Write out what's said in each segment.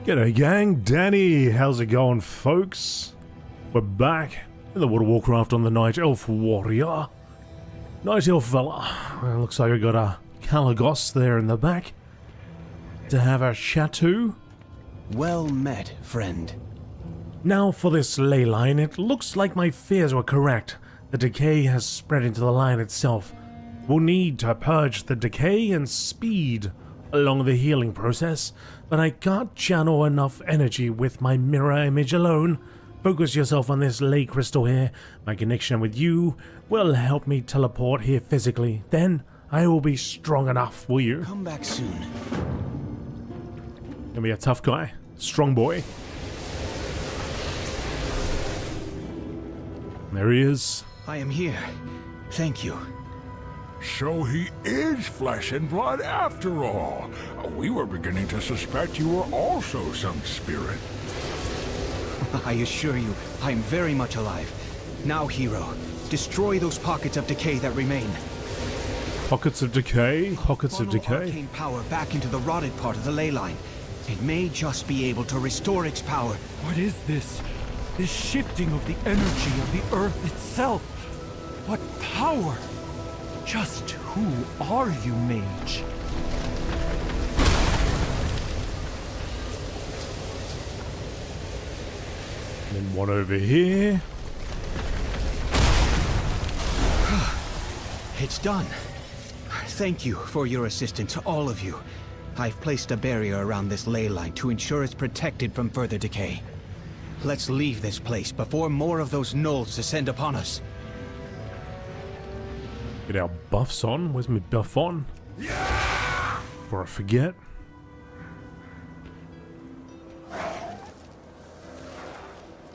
G'day gang, Danny, how's it going folks? We're back in the World of Warcraft on the Night Elf Warrior. Night Elf fella. Looks like I got a Kalagos there in the back to have a chateau. Well met, friend. Now for this ley line, it looks like my fears were correct. The decay has spread into the line itself. We'll need to purge the decay and speed along the healing process, but I can't channel enough energy with my mirror image alone. Focus yourself on this ley crystal here. My connection with you will help me teleport here physically. Then I will be strong enough, will you? Come back soon. Gonna be a tough guy. Strong boy. There he is. I am here. Thank you. So he is flesh and blood after all. We were beginning to suspect you were also some spirit. I assure you, I am very much alive. Now, hero, destroy those pockets of decay that remain. Pockets of decay? Pockets of decay? Arcane power back into the rotted part of the ley line. It may just be able to restore its power. What is this? This shifting of the energy of the earth itself? What power? Just who are you, mage? And then one over here. It's done. Thank you for your assistance, all of you. I've placed a barrier around this ley line to ensure it's protected from further decay. Let's leave this place before more of those gnolls descend upon us. Get our buffs on. Where's my buff on? Yeah! Before I forget.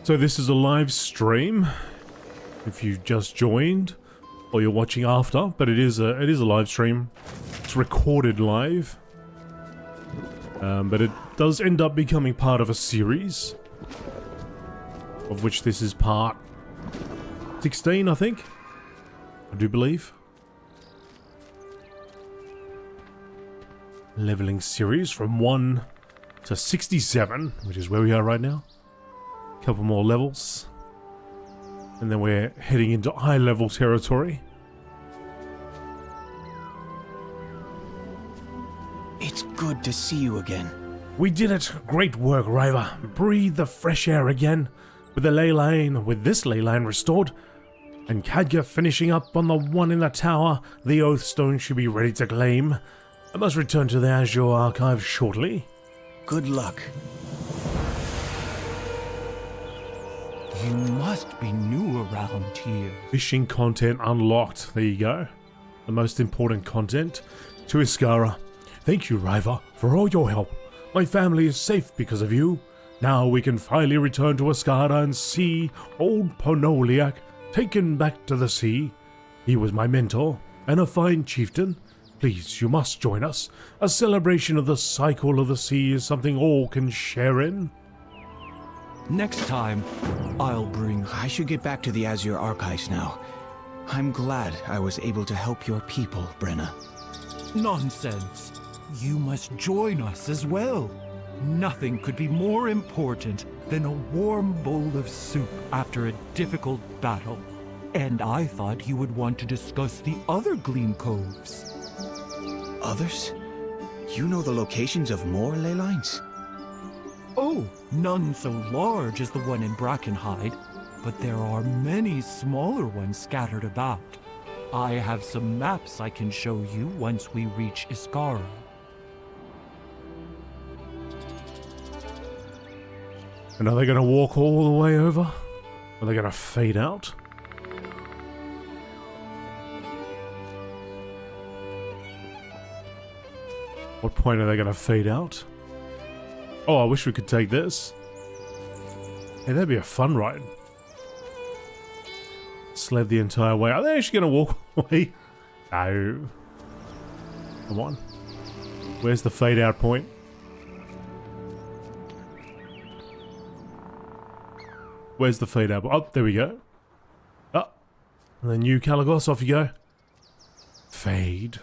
So this is a live stream. If you've just joined, or you're watching after, but it is a live stream. It's recorded live, but it does end up becoming part of a series, of which this is part 16, I think. I do believe. Leveling series from 1 to 67, which is where we are right now. Couple more levels. And then we're heading into high level territory. It's good to see you again. We did it. Great work, River. Breathe the fresh air again. With this ley line restored, and Khadgar finishing up on the one in the tower, the Oath Stone should be ready to claim. I must return to the Azure Archive shortly. Good luck. You must be new around here. Fishing content unlocked. There you go. The most important content. To Iskara. Thank you, River, for all your help. My family is safe because of you. Now we can finally return to Iskara and see old Ponoliak taken back to the sea. He was my mentor and a fine chieftain. Please, you must join us. A celebration of the cycle of the sea is something all can share in. Next time, I'll bring... I should get back to the Azure Archives now. I'm glad I was able to help your people, Brenna. Nonsense. You must join us as well. Nothing could be more important than a warm bowl of soup after a difficult battle. And I thought you would want to discuss the other Gleam Coves. Others? You know the locations of more ley lines? Oh, none so large as the one in Brankenhyde, but there are many smaller ones scattered about. I have some maps I can show you once we reach Iskara. And are they going to walk all the way over? Are they going to fade out? What point are they going to fade out? Oh, I wish we could take this. Hey, that'd be a fun ride. Sled the entire way. Are they actually going to walk away? No. Come on. Where's the fade out point? Where's the fade out? Oh, there we go. Oh, and then you, Kalagos, off you go. Fade.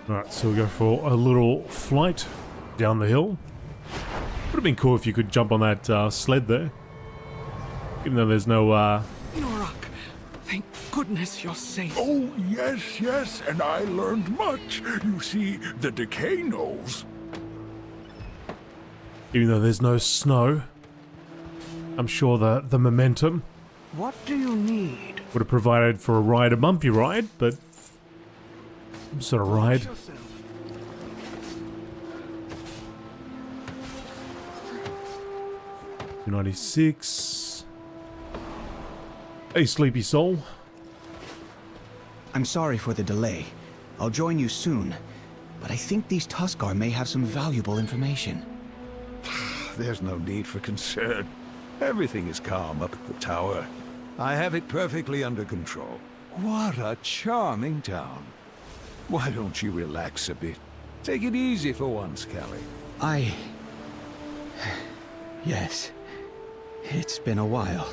Alright, so we'll go for a little flight down the hill. Would have been cool if you could jump on that sled there. Even though there's no... Norak, thank goodness you're safe. Oh, yes, and I learned much. You see, the decay knows. Even though there's no snow, I'm sure the momentum What do you need? would have provided for a ride, a bumpy ride, but some sort of ride. 296. Hey, sleepy soul. I'm sorry for the delay. I'll join you soon. But I think these Tuskar may have some valuable information. There's no need for concern. Everything is calm up at the tower. I have it perfectly under control. What a charming town. Why don't you relax a bit? Take it easy for once, Callie. Yes. It's been a while.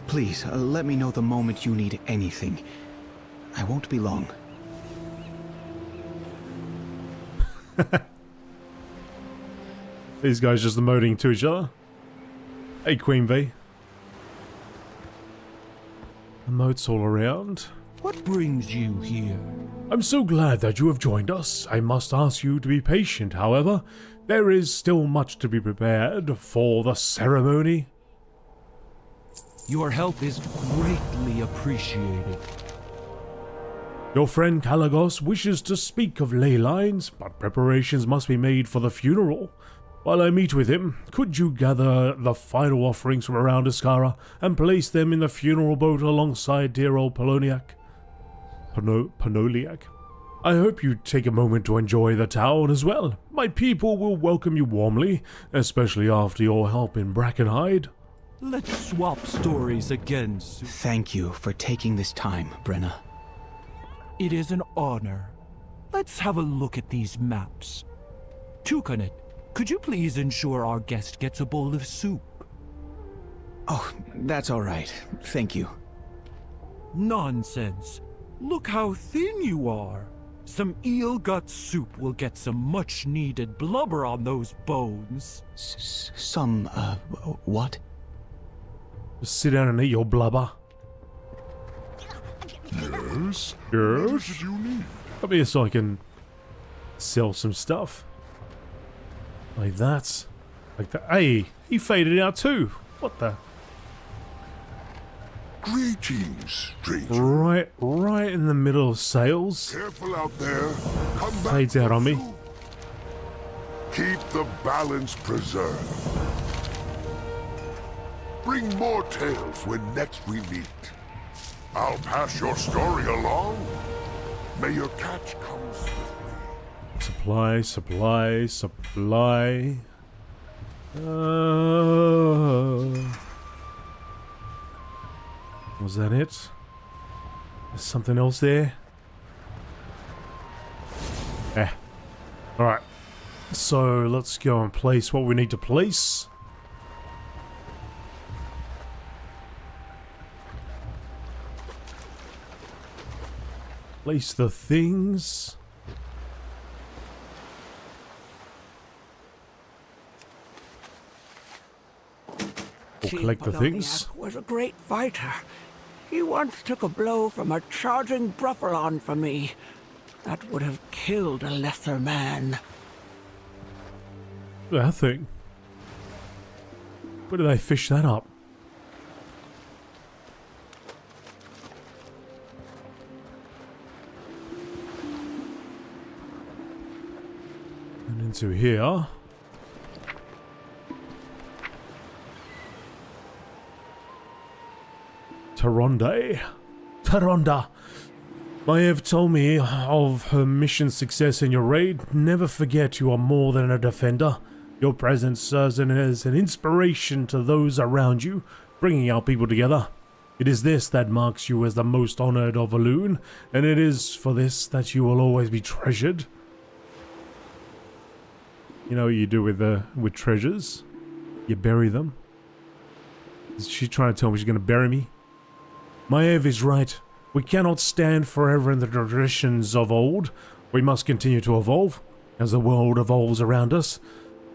Please, let me know the moment you need anything. I won't be long. These guys just emoting to each other. Hey, Queen V. Emotes all around. What brings you here? I'm so glad that you have joined us. I must ask you to be patient, however. There is still much to be prepared for the ceremony. Your help is greatly appreciated. Your friend Kalagos wishes to speak of ley lines, but preparations must be made for the funeral. While I meet with him, could you gather the final offerings from around Iskara and place them in the funeral boat alongside dear old Poloniak? Panoliak. I hope you take a moment to enjoy the town as well. My people will welcome you warmly, especially after your help in Brankenhyde. Let's swap stories again soon. Thank you for taking this time, Brenna. It is an honor. Let's have a look at these maps. Tukanet, could you please ensure our guest gets a bowl of soup? Oh, that's all right. Thank you. Nonsense. Look how thin you are. Some eel gut soup will get some much needed blubber on those bones. What? Just sit down and eat your blubber. Yes? What Yes? did you need? Come here so I can sell some stuff. Like that. Like that. Hey, he faded out too. What the? Greetings, stranger. Right in the middle of sales. Careful out there. Come back. Fades out on me. Keep the balance preserved. Bring more tales when next we meet. I'll pass your story along. May your catch come swiftly. Supply. Was that it? There's something else there? Alright. So let's go and place what we need to place. Place the things. We'll collect the things. Poloniak was a great fighter. He once took a blow from a charging Bruffalon for me. That would have killed a lesser man. That thing. Where did they fish that up? And into here. Taronda. Maiev told me of her mission success in your raid. Never forget you are more than a defender. Your presence serves as an inspiration to those around you, bringing our people together. It is this that marks you as the most honored of Valoon, and it is for this that you will always be treasured. You know what you do with treasures? You bury them. Is she trying to tell me she's going to bury me? Maiev is right. We cannot stand forever in the traditions of old. We must continue to evolve. as the world evolves around us.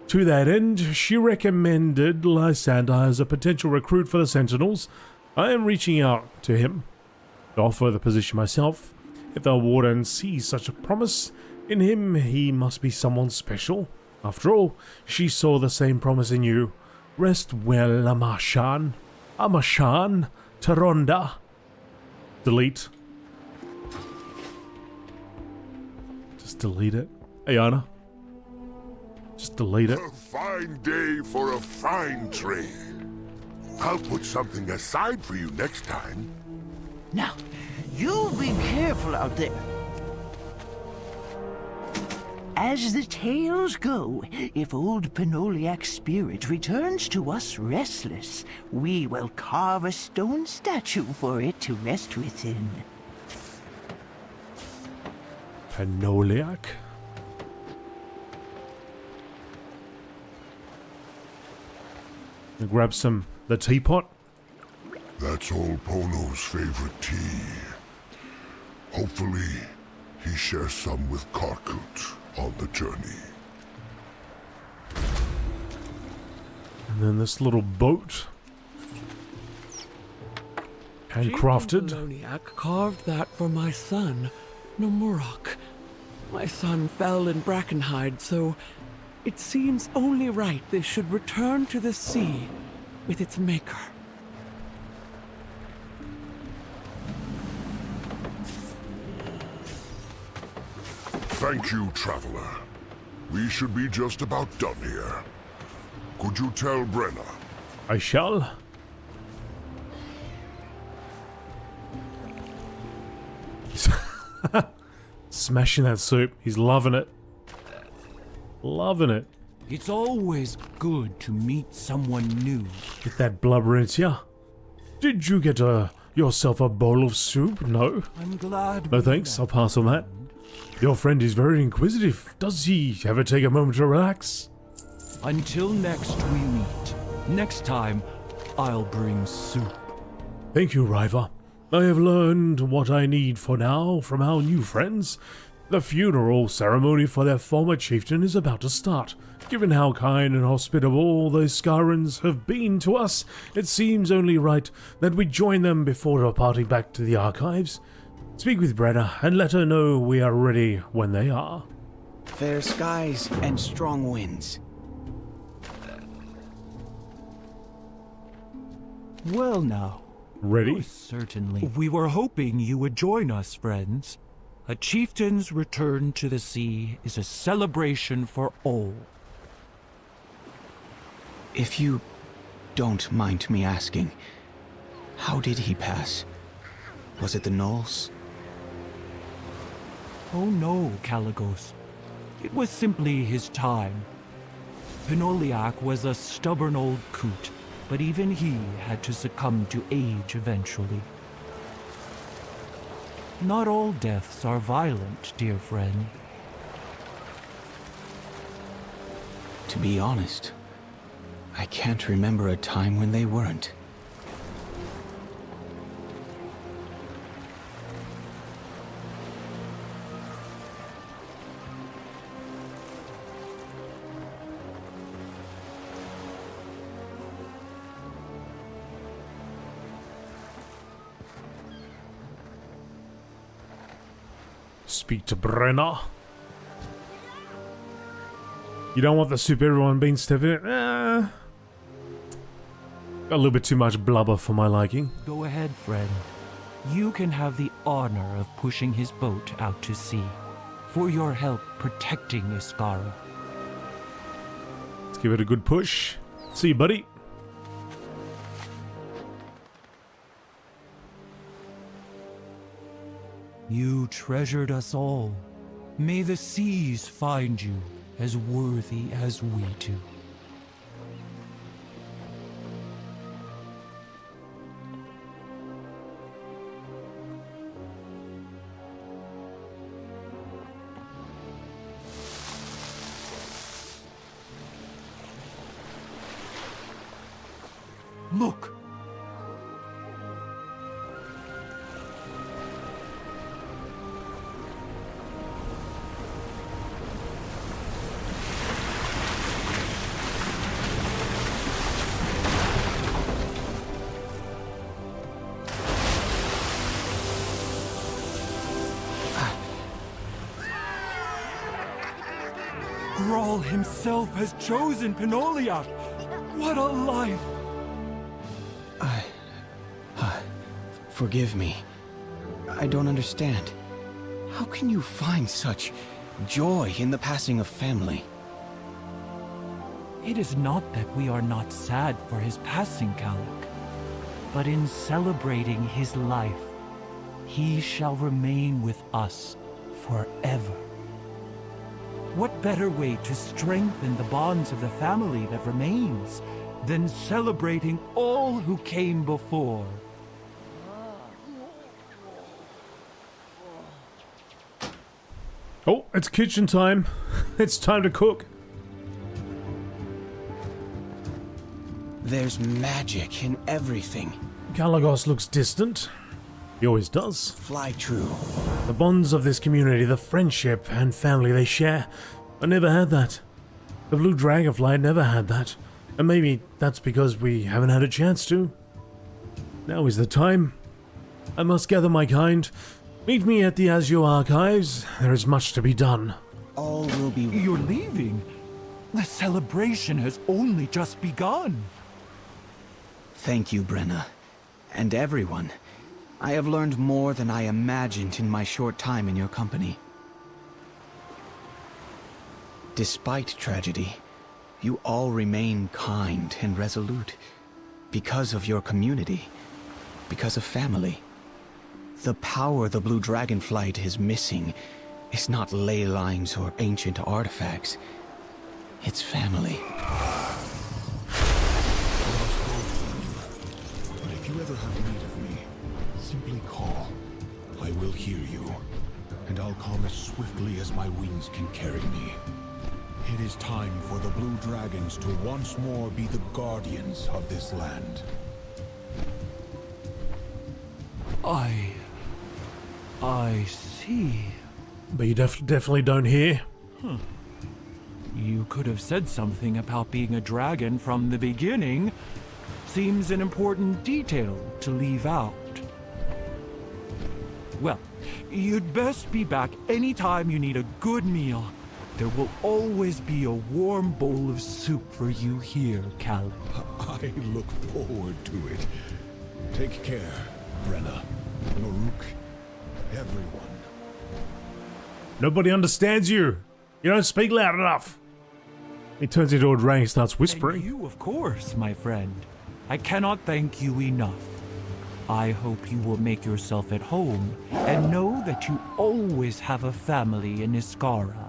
To that end, she recommended Lysander as a potential recruit for the Sentinels. I am reaching out to him to offer the position myself. If the Warden sees such a promise in him, he must be someone special. After all, she saw the same promise in you. Rest well, Amashan. Amashan Taronda. Delete. Just delete it. Ayana. Just delete it. A fine day for a fine trade. I'll put something aside for you next time. Now, you be careful out there. As the tales go, if old Pinoliak's spirit returns to us restless, we will carve a stone statue for it to rest within. Pinoliak? Grab the teapot. That's old Pono's favorite tea. Hopefully, he shares some with Karkut on the journey. And then this little boat. Handcrafted. Pinoliak carved that for my son, Nomurok. My son fell in Brankenhyde, so it seems only right this should return to the sea with its maker. Thank you, traveler. We should be just about done here. Could you tell Brenna? I shall. Smashing that soup. He's loving it. Loving it. It's always good to meet someone new. Get that blubber into ya. Did you get yourself a bowl of soup? No. I'm glad. No thanks. I'll pass on that. Your friend is very inquisitive. Does he ever take a moment to relax? Until next we meet. Next time, I'll bring soup. Thank you, Riva. I have learned what I need for now from our new friends. The funeral ceremony for their former chieftain is about to start. Given how kind and hospitable those Scarans have been to us, it seems only right that we join them before departing back to the archives. Speak with Brenna and let her know we are ready when they are. Fair skies and strong winds. Well now. Ready? Certainly. We were hoping you would join us, friends. A chieftain's return to the sea is a celebration for all. If you don't mind me asking, how did he pass? Was it the gnolls? Oh no, Caligos. It was simply his time. Pinoliak was a stubborn old coot, but even he had to succumb to age eventually. Not all deaths are violent, dear friend. To be honest, I can't remember a time when they weren't. Speak to Brenna. You don't want the soup everyone been stepping in? A little bit too much blubber for my liking. Go ahead, friend. You can have the honor of pushing his boat out to sea, for your help protecting Iskara. Let's give it a good push. See you, buddy. You treasured us all. May the seas find you as worthy as we do. Look! Thrall himself has chosen Pinolia. What a life! Forgive me. I don't understand. How can you find such joy in the passing of family? It is not that we are not sad for his passing, Kalik, but in celebrating his life, he shall remain with us forever. What better way to strengthen the bonds of the family that remains than celebrating all who came before? Oh, it's kitchen time. It's time to cook. There's magic in everything. Galagos looks distant. He always does. Fly true. The bonds of this community, the friendship and family they share. I never had that. The blue Dragonflight never had that. And maybe that's because we haven't had a chance to. Now is the time. I must gather my kind. Meet me at the Azure Archives. There is much to be done. All will be... You're leaving? The celebration has only just begun. Thank you, Brenna. And everyone. I have learned more than I imagined in my short time in your company. Despite tragedy, you all remain kind and resolute. Because of your community. Because of family. The power the blue Dragonflight is missing is not ley lines or ancient artifacts. It's family. But if you ever have need of me, simply call. I will hear you, and I'll come as swiftly as my wings can carry me. It is time for the Blue Dragons to once more be the guardians of this land. I see. But you definitely don't hear. You could have said something about being a dragon from the beginning. Seems an important detail to leave out. Well, you'd best be back anytime you need a good meal. There will always be a warm bowl of soup for you here, Kalik. I look forward to it. Take care, Brenna, Noruk, everyone. Nobody understands you. You don't speak loud enough. He turns into a dragon and starts And whispering. you, of course, my friend. I cannot thank you enough. I hope you will make yourself at home and know that you always have a family in Iskara.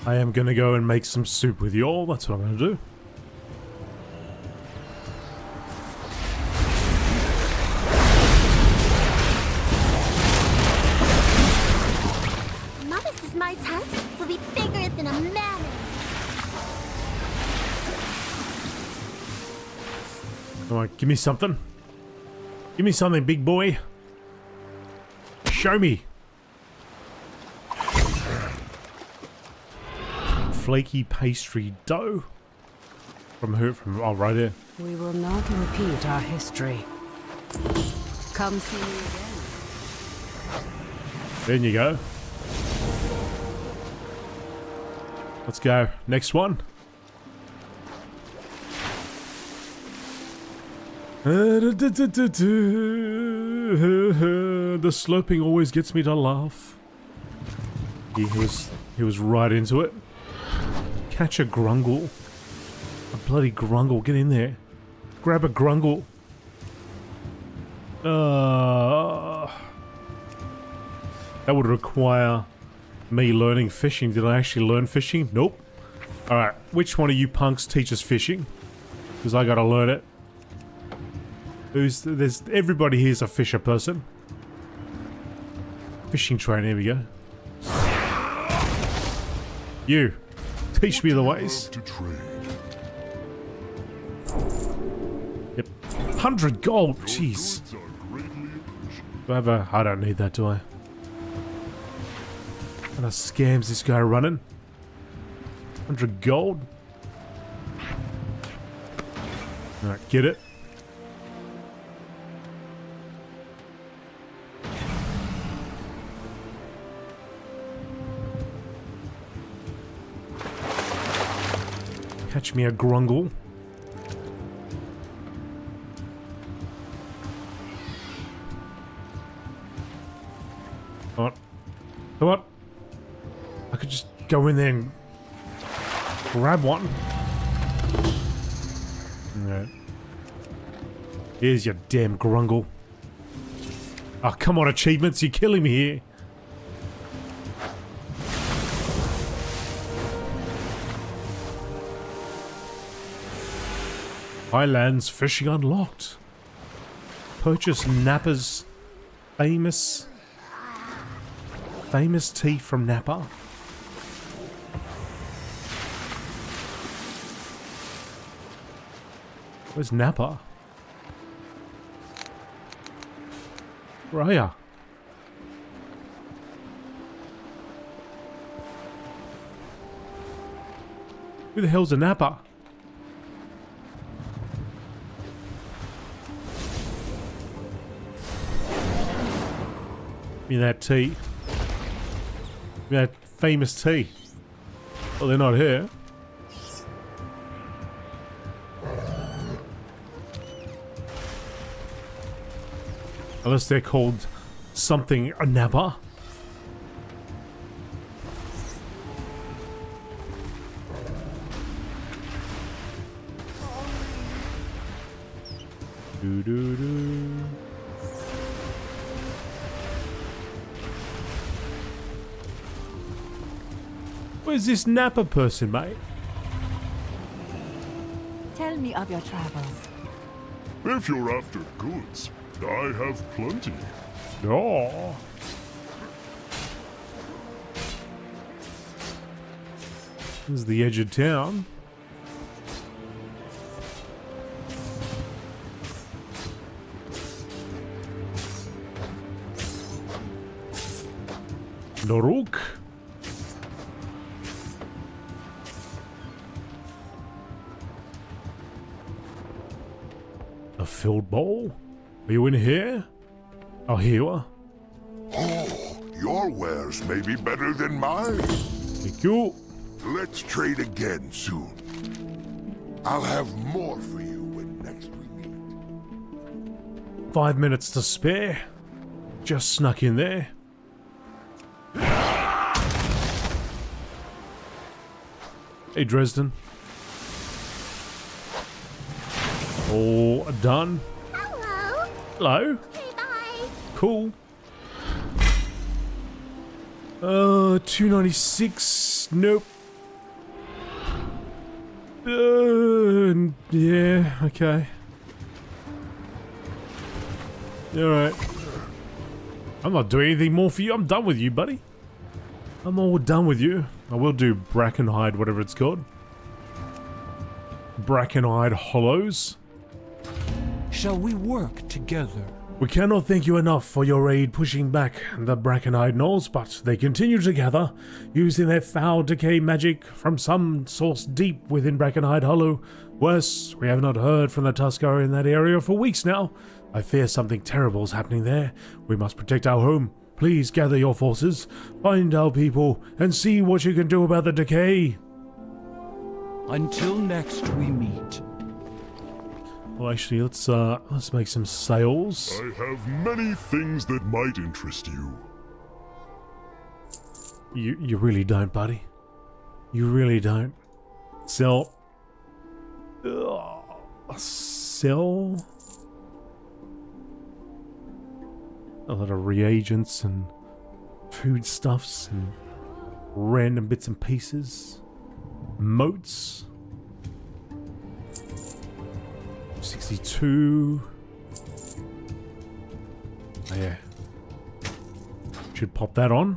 I am gonna go and make some soup with you all. That's what I'm gonna do. Now this is my task will be bigger than a mammoth. Come on, give me something. Give me something, big boy. Show me. Flaky pastry dough. From who? From, oh, right here. We will not repeat our history. Come see me again. There you go. Let's go. Next one. The sloping always gets me to laugh. He was right into it. Catch a grungle. A bloody grungle. Get in there. Grab a grungle. That would require me learning fishing. Did I actually learn fishing? Nope. Alright, which one of you punks teaches fishing? Because I gotta learn it. There's everybody here's a fisher person. Fishing train, here we go. You, teach me the ways. To trade. Yep. 100 gold, jeez. Goods are greatly appreciated. Do I have a... I don't need that, do I? And scams this guy running. 100 gold. Alright, get it. Catch me a grungle. What? What? I could just go in there and grab one. No. Here's your damn grungle. Oh, come on, achievements. You're killing me here. Highlands fishing unlocked. Purchase Nappa's famous tea from Nappa. Where's Nappa? Where are ya? Who the hell's a Nappa? Give me that tea. Give me that famous tea. Well, they're not here. Unless they're called something a Nappa. Do do do. Where's this Nappa person, mate? Tell me of your travels. If you're after goods, I have plenty. Oh. This is the edge of town. Noruk. A filled bowl? Are you in here? Oh, here you are. Oh, your wares may be better than mine. Thank you. Let's trade again soon. I'll have more for you when next we meet. 5 minutes to spare. Just snuck in there. Hey, Dresden. All done. Hello. Hello. Okay, bye. Cool. 296. Nope. Yeah, okay. Alright. I'm not doing anything more for you. I'm done with you, buddy. I'm all done with you. I will do Brankenhyde, whatever it's called. Brankenhyde Hollows. Shall we work together? We cannot thank you enough for your aid pushing back the Brankenhyde gnolls, but they continue to gather, using their foul decay magic from some source deep within Brankenhyde Hollow. Worse, we have not heard from the Tuskar in that area for weeks now. I fear something terrible is happening there. We must protect our home. Please gather your forces, find our people, and see what you can do about the decay. Until next we meet. Well, actually, let's make some sales. I have many things that might interest you. You really don't, buddy. You really don't. Sell. Sell. A lot of reagents and foodstuffs and random bits and pieces. Moats. 62. Oh, yeah. Should pop that on.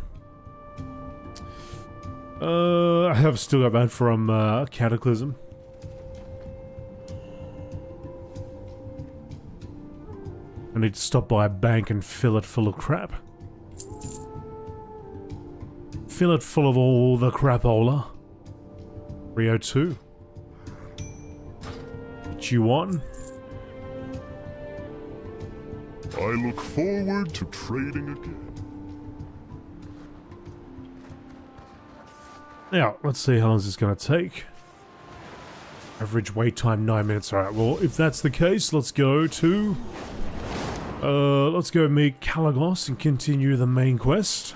I have still got that from Cataclysm. I need to stop by a bank and fill it full of crap. Fill it full of all the crapola. Rio 2. What you want? I look forward to trading again. Now, let's see how long this is going to take. Average wait time 9 minutes. Alright, well, if that's the case, let's go to... let's go meet Kalagos and continue the main quest.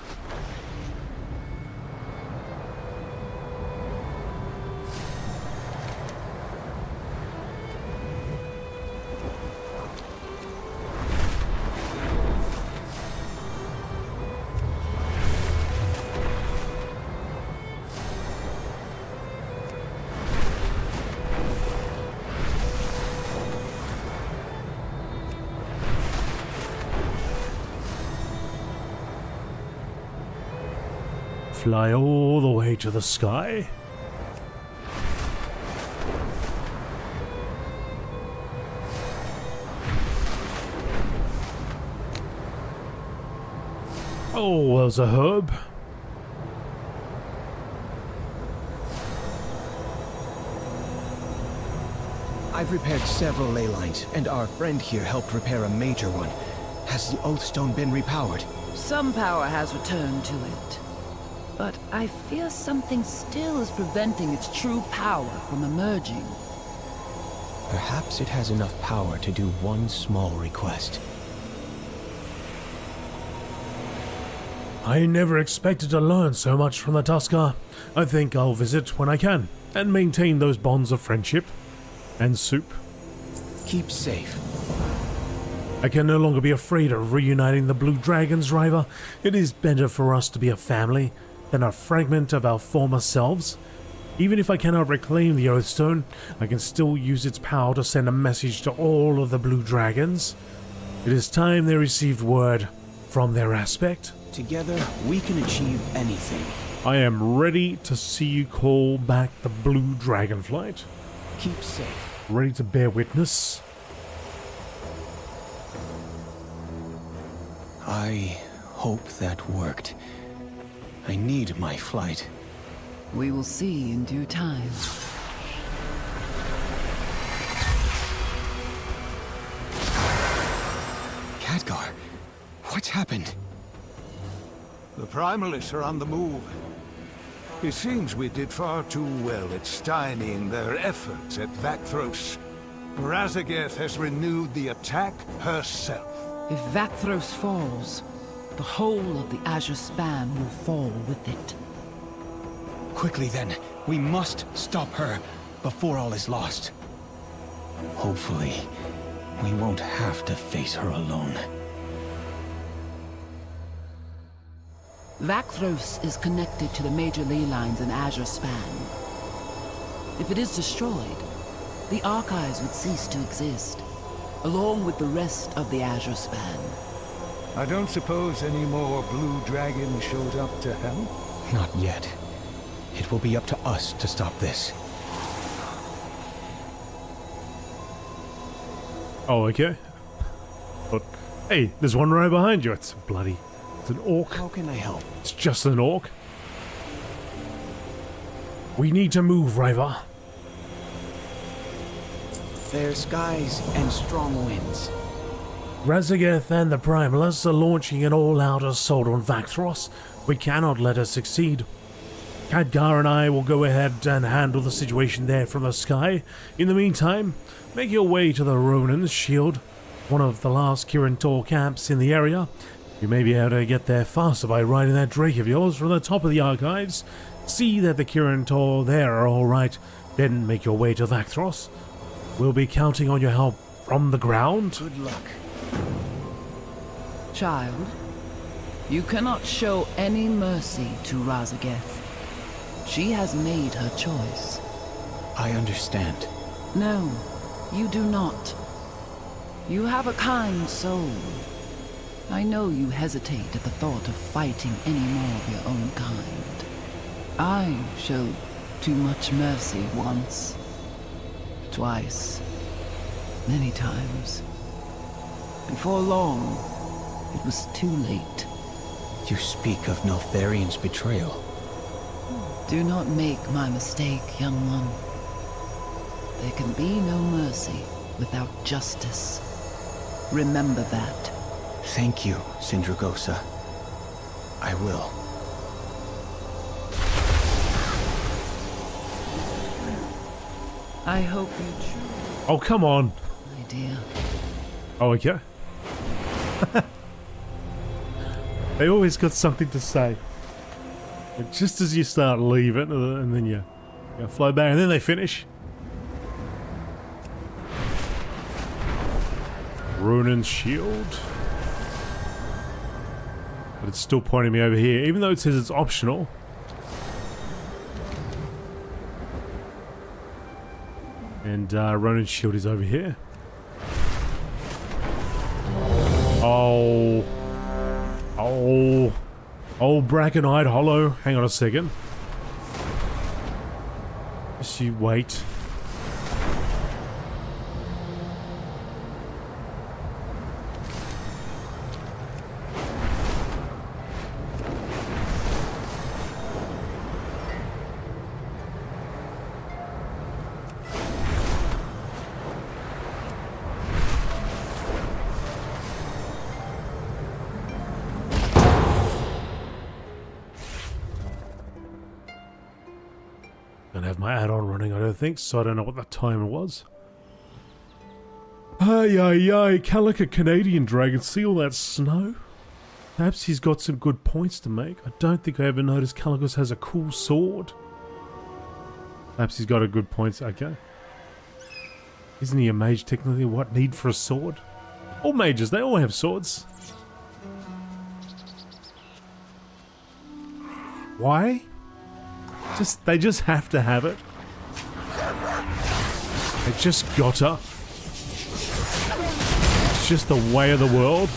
Fly all the way to the sky. Oh, there's a herb. I've repaired several ley lines, and our friend here helped repair a major one. Has the Oathstone been repowered? Some power has returned to it. But I fear something still is preventing its true power from emerging. Perhaps it has enough power to do one small request. I never expected to learn so much from the Tusker. I think I'll visit when I can, and maintain those bonds of friendship and soup. Keep safe. I can no longer be afraid of reuniting the Blue Dragons, River. It is better for us to be a family than a fragment of our former selves. Even if I cannot reclaim the Oathstone, I can still use its power to send a message to all of the Blue Dragons. It is time they received word from their aspect. Together, we can achieve anything. I am ready to see you call back the Blue Dragonflight. Keep safe. Ready to bear witness. I hope that worked. I need my flight. We will see in due time. Khadgar, what's happened? The Primalists are on the move. It seems we did far too well at stymieing their efforts at Vakthros. Razageth has renewed the attack herself. If Vakthros falls, the whole of the Azure Span will fall with it. Quickly then, we must stop her before all is lost. Hopefully, we won't have to face her alone. Vakthros is connected to the major ley lines in Azure Span. If it is destroyed, the archives would cease to exist, along with the rest of the Azure Span. I don't suppose any more blue dragons showed up to help? Not yet. It will be up to us to stop this. Oh, okay. But, hey, there's one right behind you. It's bloody... It's an orc. How can I help? It's just an orc. We need to move, River. Fair skies and strong winds. Razageth and the Primalists are launching an all-out assault on Vakthros. We cannot let her succeed. Khadgar and I will go ahead and handle the situation there from the sky. In the meantime, make your way to the Ronin's Shield, one of the last Kirin Tor camps in the area. You may be able to get there faster by riding that drake of yours from the top of the archives. See that the Kirin Tor there are alright, then make your way to Vakthros. We'll be counting on your help from the ground. Good luck. Child, you cannot show any mercy to Razageth. She has made her choice. I understand. No, you do not. You have a kind soul. I know you hesitate at the thought of fighting any more of your own kind. I showed too much mercy once. Twice. Many times. Before long, it was too late. You speak of Neltharion's betrayal. Do not make my mistake, young one. There can be no mercy without justice. Remember that. Thank you, Sindragosa. I will. I hope you choose, Oh, come on. my dear. Oh, okay. They always got something to say. And just as you start leaving, and then you fly back, and then they finish. Ruined shield. But it's still pointing me over here, even though it says it's optional. And Ronin shield is over here. Oh. Oh. Oh, Brankenhyde Hollow. Hang on a second. Just you wait. Don't have my add-on running, I don't think, so I don't know what that timer was. Ay, ay, ay, Calica Canadian dragon, see all that snow? Perhaps he's got some good points to make. I don't think I ever noticed Calicus has a cool sword. Perhaps he's got a good point, okay. Isn't he a mage technically? What need for a sword? All mages, they all have swords. Why? They just have to have it. They just gotta. It's just the way of the world.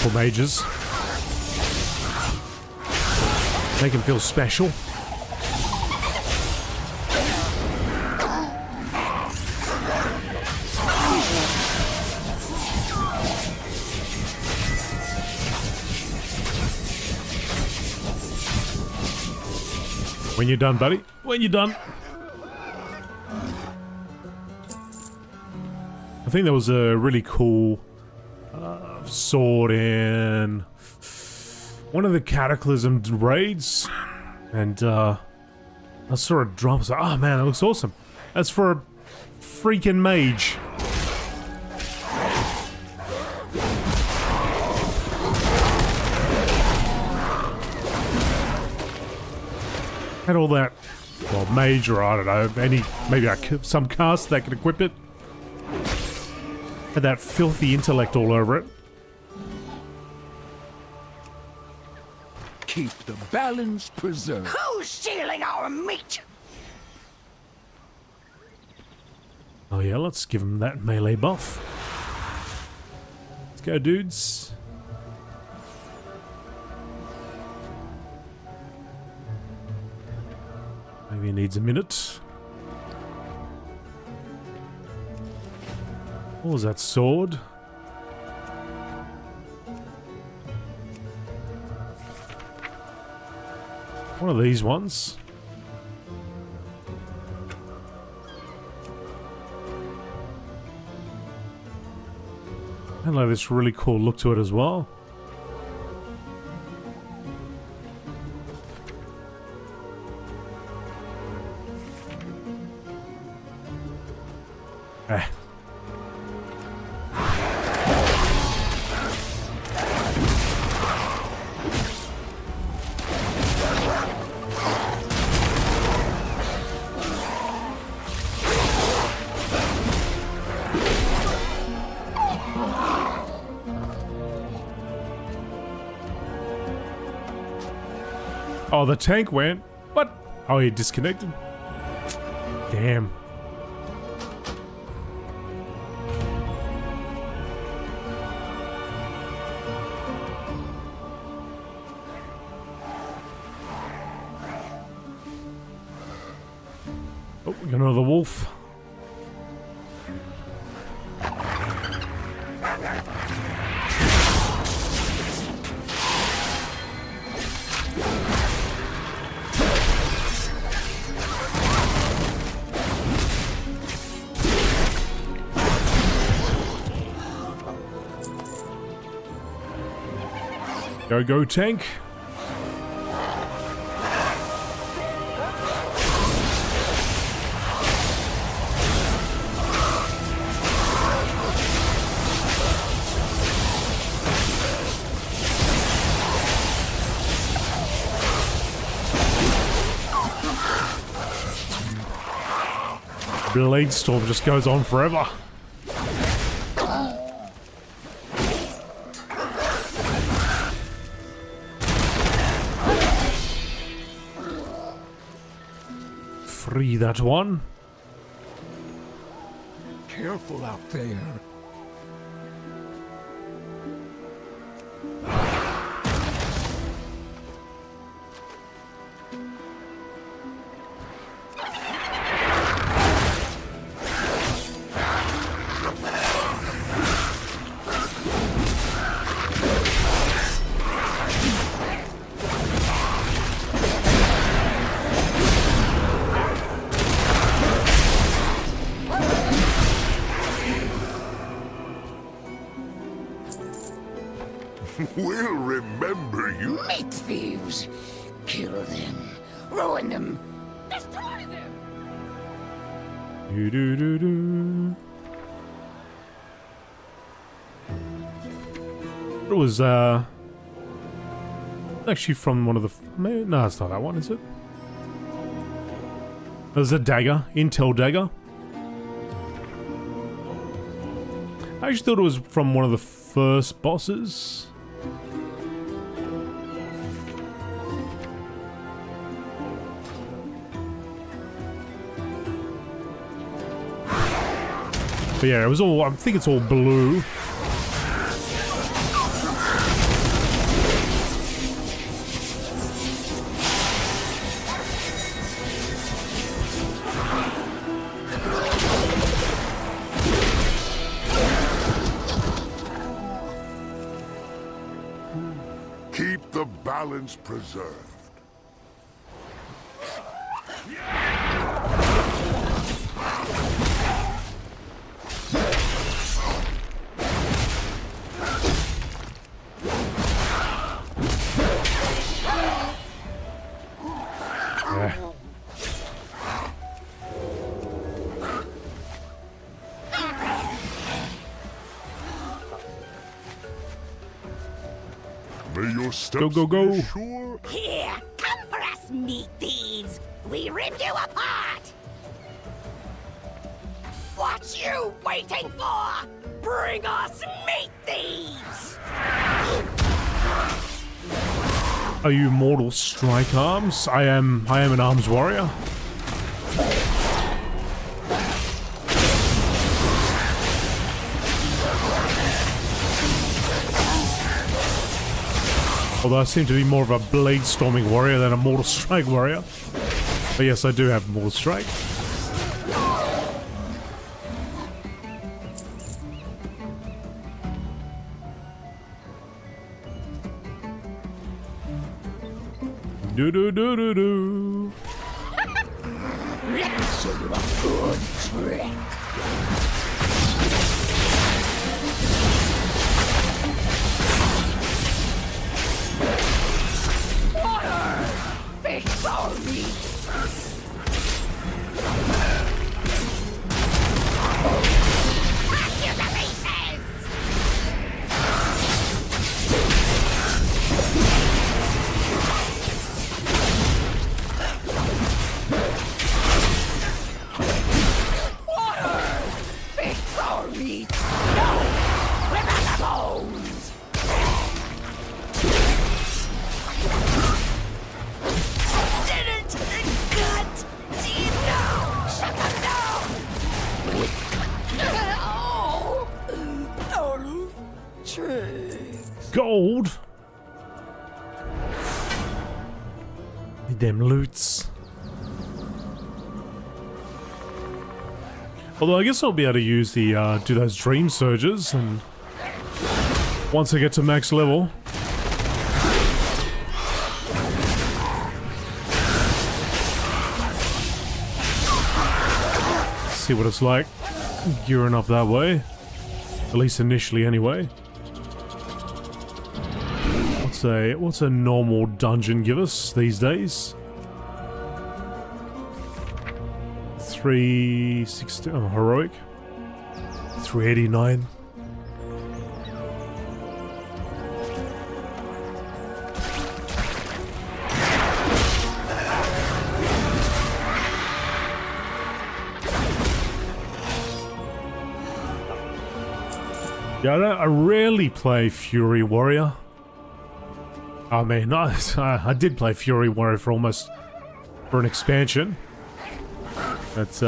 For mages. Make them feel special. When you're done, buddy. When you're done. I think there was a really cool sword in one of the Cataclysm raids. And I saw a drop. I was like, oh man, that looks awesome. That's for a freaking mage. Had all that, well, mage or I don't know, maybe some cast that could equip it. Had that filthy intellect all over it. Keep the balance preserved. Who's stealing our meat? Oh yeah, let's give him that melee buff. Let's go, dudes. Maybe he needs a minute. What was that sword? One of these ones. And like this really cool look to it as well. Eh. Oh, the tank went. What? Oh, he disconnected. Damn. Oh, we got another wolf. Go tank. blade storm just goes on forever. Free that one. Careful out there. We'll remember you. Meat thieves. Kill them. Ruin them. Destroy them. Do do do do. It was actually from one of the. No, it's not that one, is it? There's a dagger, Intel dagger. I actually thought it was from one of the first bosses. But yeah, it was all. I think it's all blue. Keep the balance preserved. May your steps Go, go, go. be sure. Here, come for us, meat thieves. We ripped you apart. What you waiting for? Bring us meat thieves. Are you mortal strike arms? I am an arms warrior. Although I seem to be more of a blade storming warrior than a mortal strike warrior. But yes, I do have mortal strike. Do do do do do. Let me show you a good trick. Water! Fix our meat! Pack you to pieces! Water! Fix our meat! No! Rip out the bones! Didn't gut! No! Shut them down! Oh! Tricks. Gold. Them loots. Although I guess I'll be able to use the do those dream surges, and once I get to max level. See what it's like gearing up that way, at least initially anyway. What's a normal dungeon give us these days? 360, oh, heroic. 389. Yeah, I rarely play Fury Warrior. I mean, I did play Fury Warrior for an expansion. That's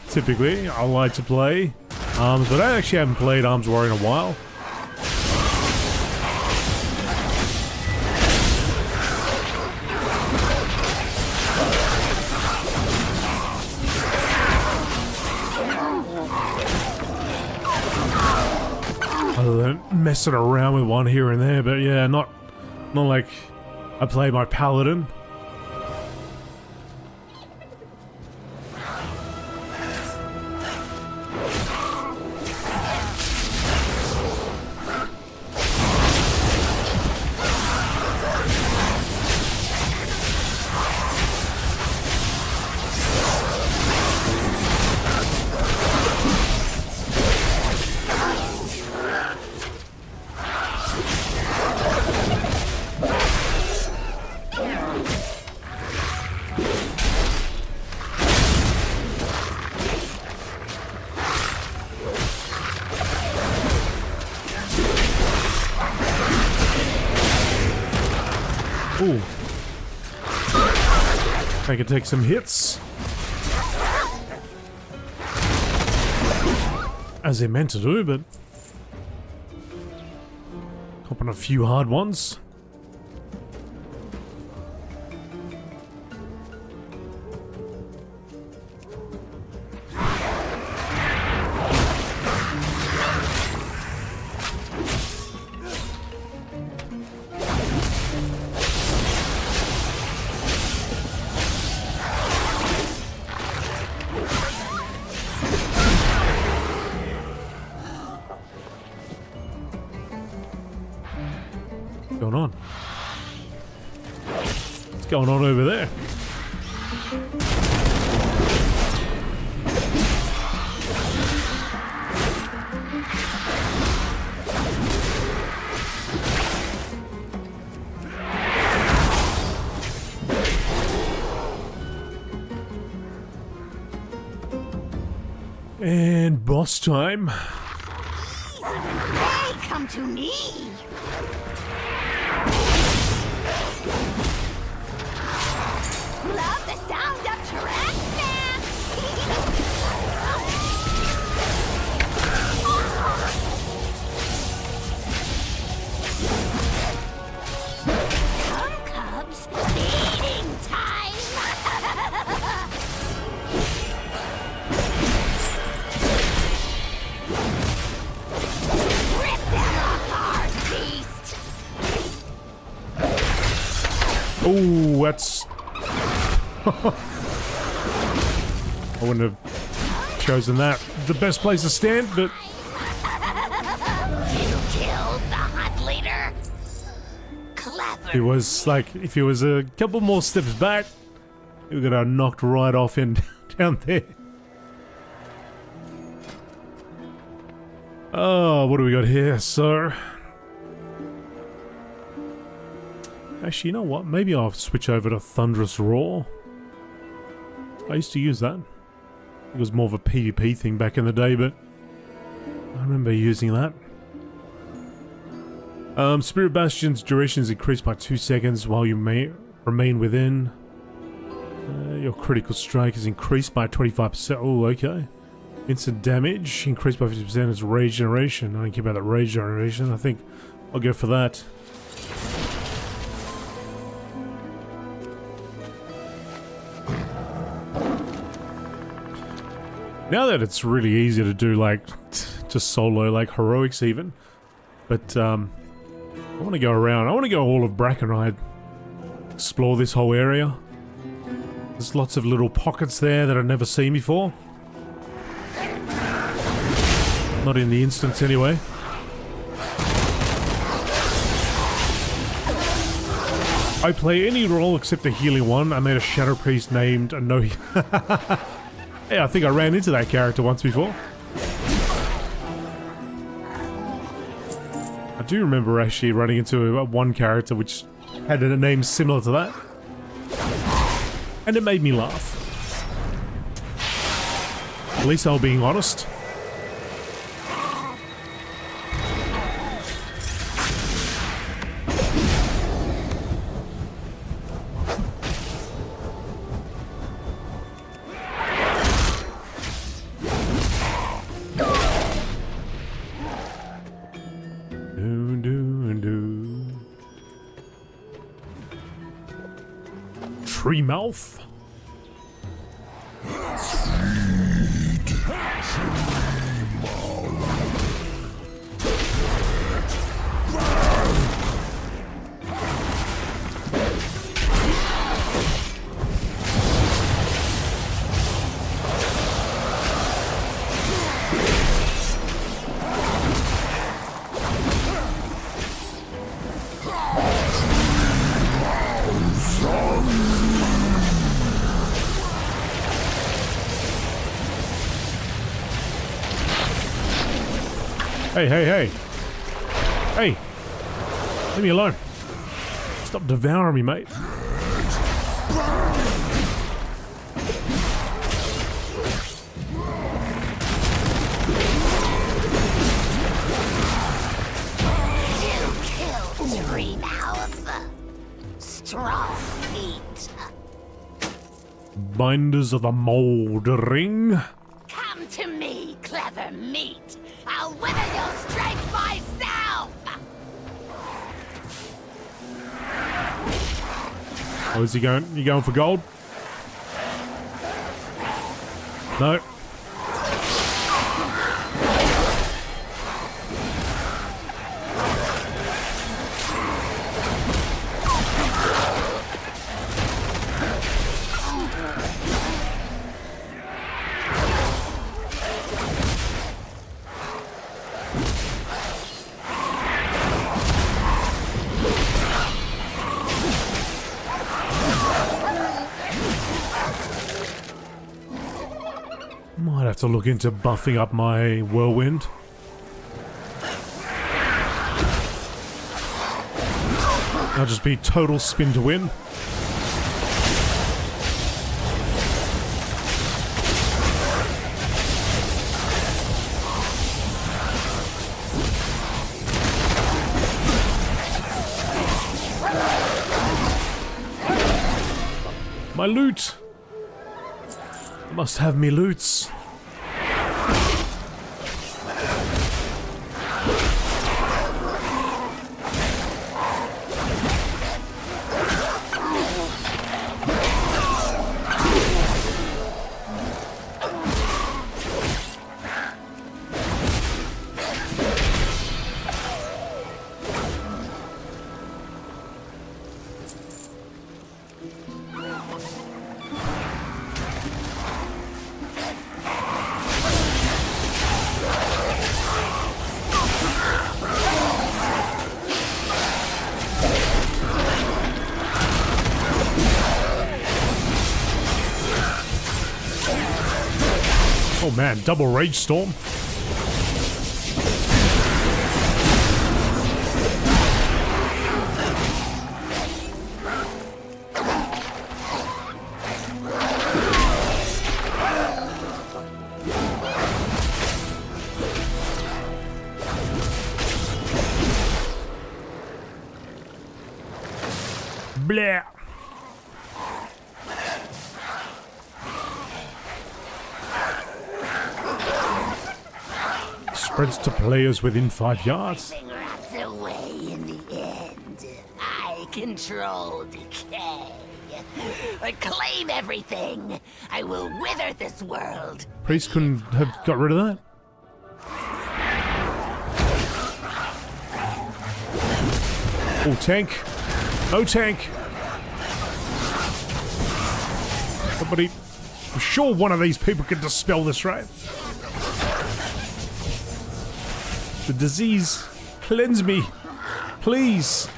typically I like to play Arms, but I actually haven't played Arms Warrior in a while. Other than messing around with one here and there, but yeah, not like I play my Paladin. Ooh. I could take some hits. As they meant to do, but hop on a few hard ones. What's going on? What's going on over there? And boss time. Hey, come to me. Love the sound of trash man. Come, cubs, feeding time. Rip them apart, beast. Oh, that's... I wouldn't have chosen that. The best place to stand, but... You killed the hunt leader. Clever. It was like, if he was a couple more steps back, he would have knocked right off in down there. Oh, what do we got here? So... Actually, you know what? Maybe I'll switch over to Thunderous Roar. I used to use that. It was more of a PvP thing back in the day, but I remember using that. Spirit Bastion's duration is increased by 2 seconds while you may remain within. Your critical strike is increased by 25%. Oh, okay. Instant damage increased by 50% as rage generation. I don't care about that rage generation. I think I'll go for that. Now that it's really easy to do, like, just solo, like, heroics even. But, I want to go around. I want to go all of Brankenhyde. Explore this whole area. There's lots of little pockets there that I've never seen before. Not in the instance, anyway. I play any role except the healing one. I made a Shadow Priest named Anohi. Yeah, I think I ran into that character once before. I do remember actually running into one character which had a name similar to that. And it made me laugh. At least I was being honest. tree mouth. Hey, hey, hey. Hey. Leave me alone. Stop devouring me, mate. You killed Treemouth. Strong meat. Binders of the Mouldering. Come to me, clever meat. I'll wither your strength myself! Oh, is he going? You going for gold? No. Might have to look into buffing up my whirlwind. I'll just be total spin to win. My loot! Must have me loots. Oh man, double rage storm. Blah. Spreads to players within 5 yards. Everything rots away in the end. I control decay. I claim everything. I will wither this world. Priest couldn't have got rid of that. Oh, tank. No tank. Somebody. I'm sure one of these people can dispel this, right? The disease. Cleanse me. Please.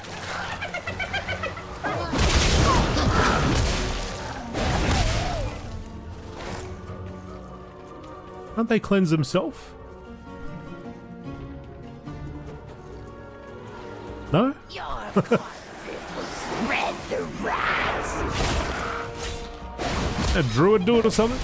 Can't they cleanse themselves? No? Your corpses will spread the rats. A druid do it or something?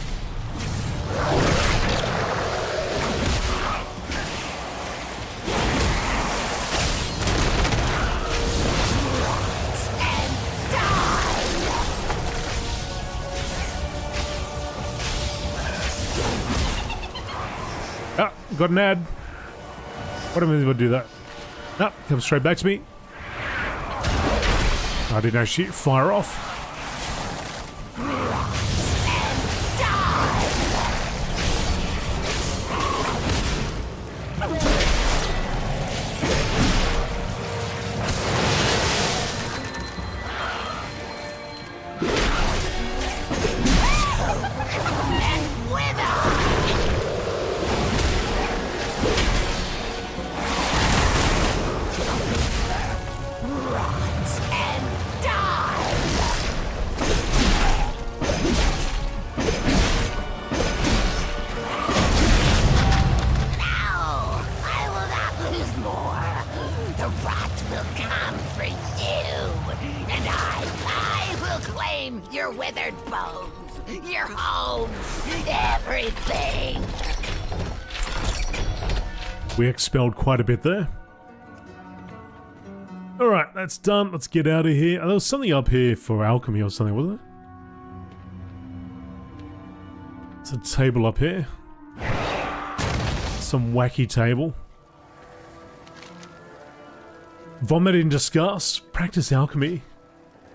Ah, got an ad. What am I going to do that? No, comes straight back to me. I didn't actually fire off. your home, everything. We expelled quite a bit there. Alright, that's done. Let's get out of here. There was something up here for alchemy or something, wasn't there? It's a table up here. Some wacky table. Vomit in disgust. Practice alchemy.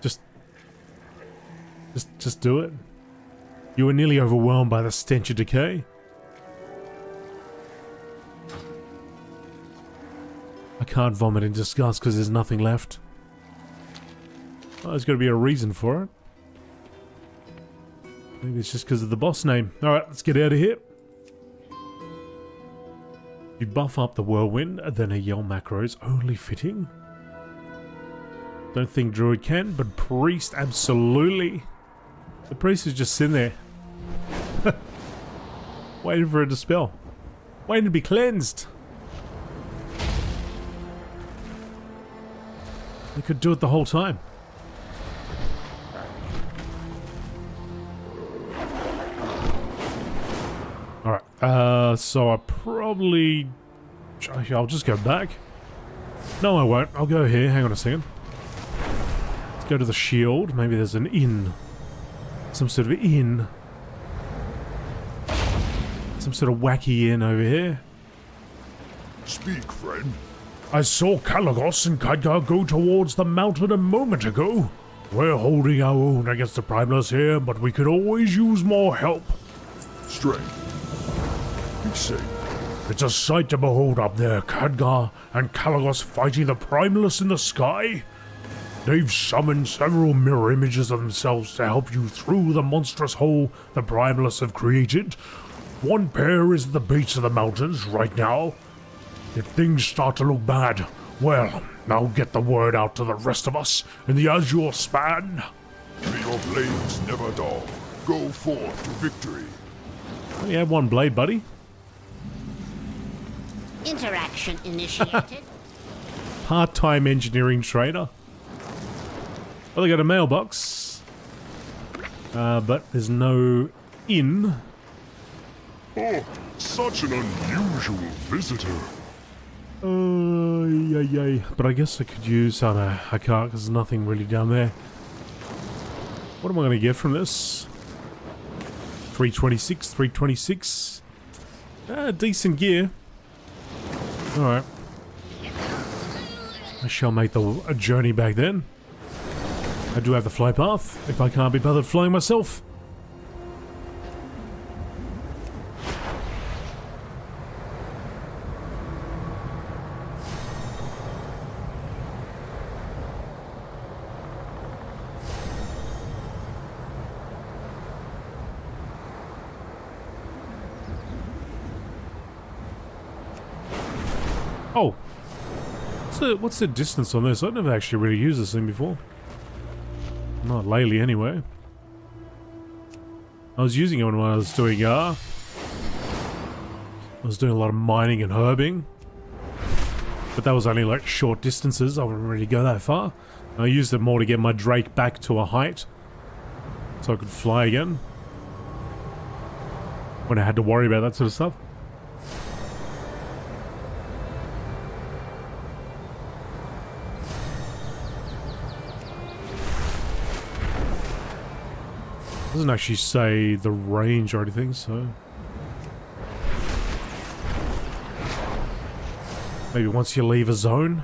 Just do it. You were nearly overwhelmed by the stench of decay. I can't vomit in disgust because there's nothing left. Oh, there's got to be a reason for it. Maybe it's just because of the boss name. Alright, let's get out of here. You buff up the whirlwind, then a yell macros only fitting. Don't think druid can, but priest absolutely. The priest is just sitting there. Waiting for it to spell. Waiting to be cleansed. They could do it the whole time. Alright, so I probably... I'll just go back. No, I won't. I'll go here. Hang on a second. Let's go to the shield. Maybe there's an inn. Some sort of inn. Some sort of wacky inn over here. Speak, friend. I saw Kalagos and Khadgar go towards the mountain a moment ago. We're holding our own against the Primalists here, but we could always use more help. Strength. Be safe. It's a sight to behold up there, Khadgar and Kalagos fighting the Primalists in the sky. They've summoned several mirror images of themselves to help you through the monstrous hole the Primalists have created. One pair is at the base of the mountains right now. If things start to look bad, well, I'll get the word out to the rest of us in the Azure Span. May your blades never dull. Go forth to victory. We have one blade, buddy. Interaction initiated. Part-time engineering trader. Well, they got a mailbox. But there's no inn. Oh, such an unusual visitor. Yay. But I guess I could use... Oh no, I can't because there's nothing really down there. What am I going to get from this? 326. Decent gear. Alright. I shall make a journey back then. I do have the fly path, if I can't be bothered flying myself. Oh, what's the distance on this? I've never actually really used this thing before. Not lately, anyway. I was using it when I was doing a lot of mining and herbing, but that was only like short distances. I wouldn't really go that far. I used it more to get my Drake back to a height, so I could fly again when I had to worry about that sort of stuff. Doesn't actually say the range or anything, so maybe once you leave a zone.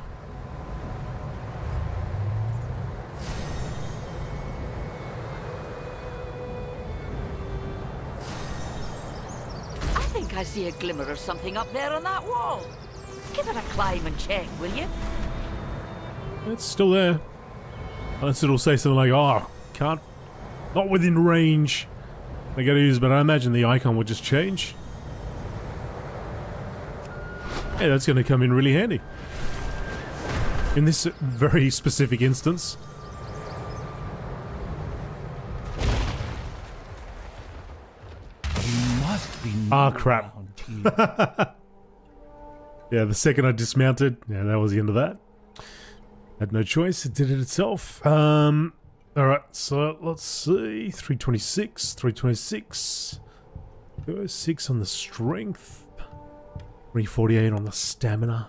I think I see a glimmer of something up there on that wall. Give it a climb and check, will you? It's still there. Unless it'll say something like, oh, can't. Not within range. I gotta use, but I imagine the icon will just change. Hey, that's gonna come in really handy. In this very specific instance. You must be Ah, crap. Yeah, the second I dismounted, yeah, that was the end of that. Had no choice, it did it itself. Alright, so let's see. 326, 326. 206 on the strength. 348 on the stamina.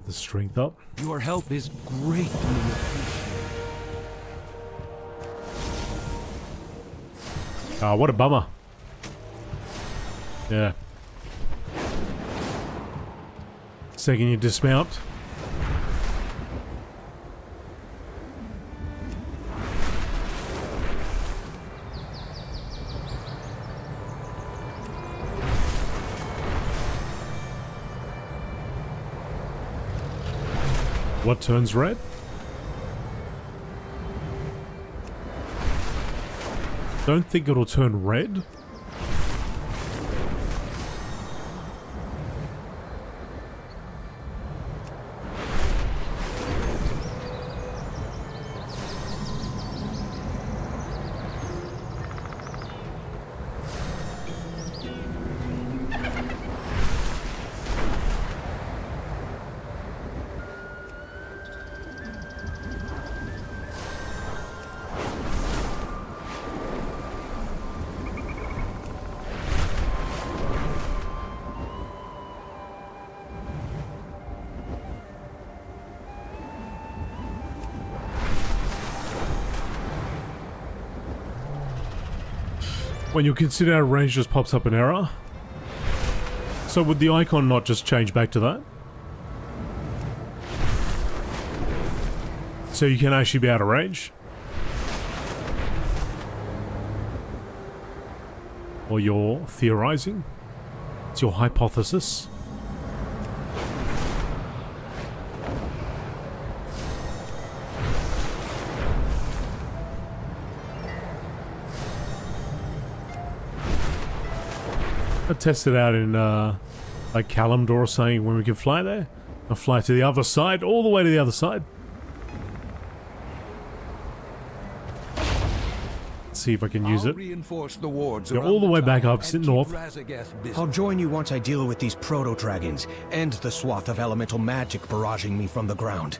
The strength up. Your help is greatly appreciated. Ah, what a bummer. Yeah. Second you dismount. What turns red? Don't think it'll turn red. When you consider our range, just pops up an error. So would the icon not just change back to that? So you can actually be out of range? Or you're theorizing? It's your hypothesis? I tested out in like Kalimdor or something when we can fly there. I'll fly to the other side, all the way to the other side. Let's see if I can use it. Reinforce the wards You're all the way back up, sit north. I'll join you once I deal with these proto-dragons and the swath of elemental magic barraging me from the ground.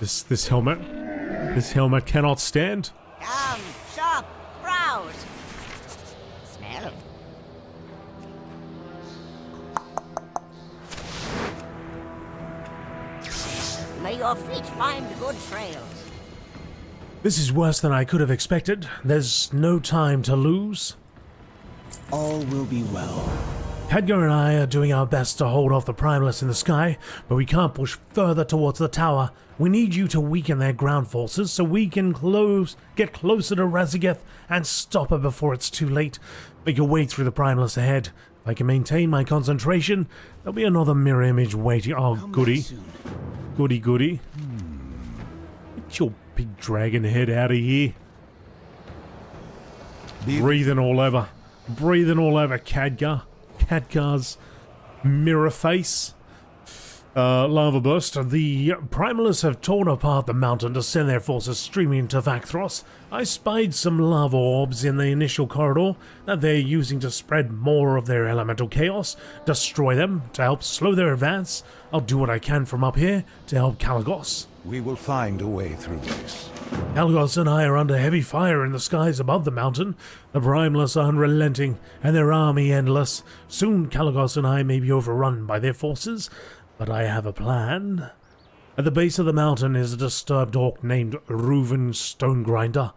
This helmet cannot stand. Come, shop, browse. Smell. May your feet find good trails. This is worse than I could have expected. There's no time to lose. All will be well. Khadgar and I are doing our best to hold off the Primalists in the sky, but we can't push further towards the tower. We need you to weaken their ground forces so we can get closer to Razageth and stop her before it's too late. Make your way through the Primalists ahead. If I can maintain my concentration, there'll be another mirror image waiting. Oh, goody. Goody, goody. Get your big dragon head out of here. Breathing all over. Breathing all over Khadgar. Khadgar's mirror face. Lava burst. The Primalists have torn apart the mountain to send their forces streaming into Vakthros. I spied some lava orbs in the initial corridor that they're using to spread more of their elemental chaos. Destroy them to help slow their advance. I'll do what I can from up here to help Kalagos. We will find a way through this. Kalagos and I are under heavy fire in the skies above the mountain. The Primalists are unrelenting, and their army endless. Soon Kalagos and I may be overrun by their forces, but I have a plan. At the base of the mountain is a disturbed orc named Reuven Stonegrinder.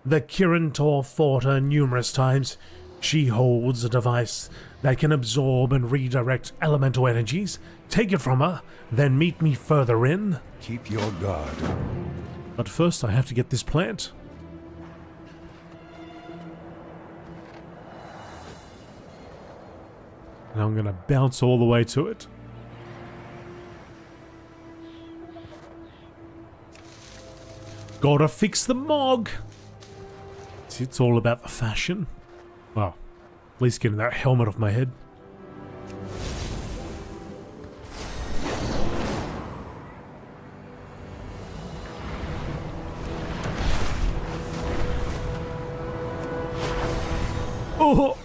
The Kirin fought her numerous times. She holds a device that can absorb and redirect elemental energies. Take it from her, then meet me further in. Keep your guard. But first I have to get this plant. And I'm gonna bounce all the way to it. Gotta fix the mog! See, it's all about the fashion. Well, at least getting that helmet off my head. Oh!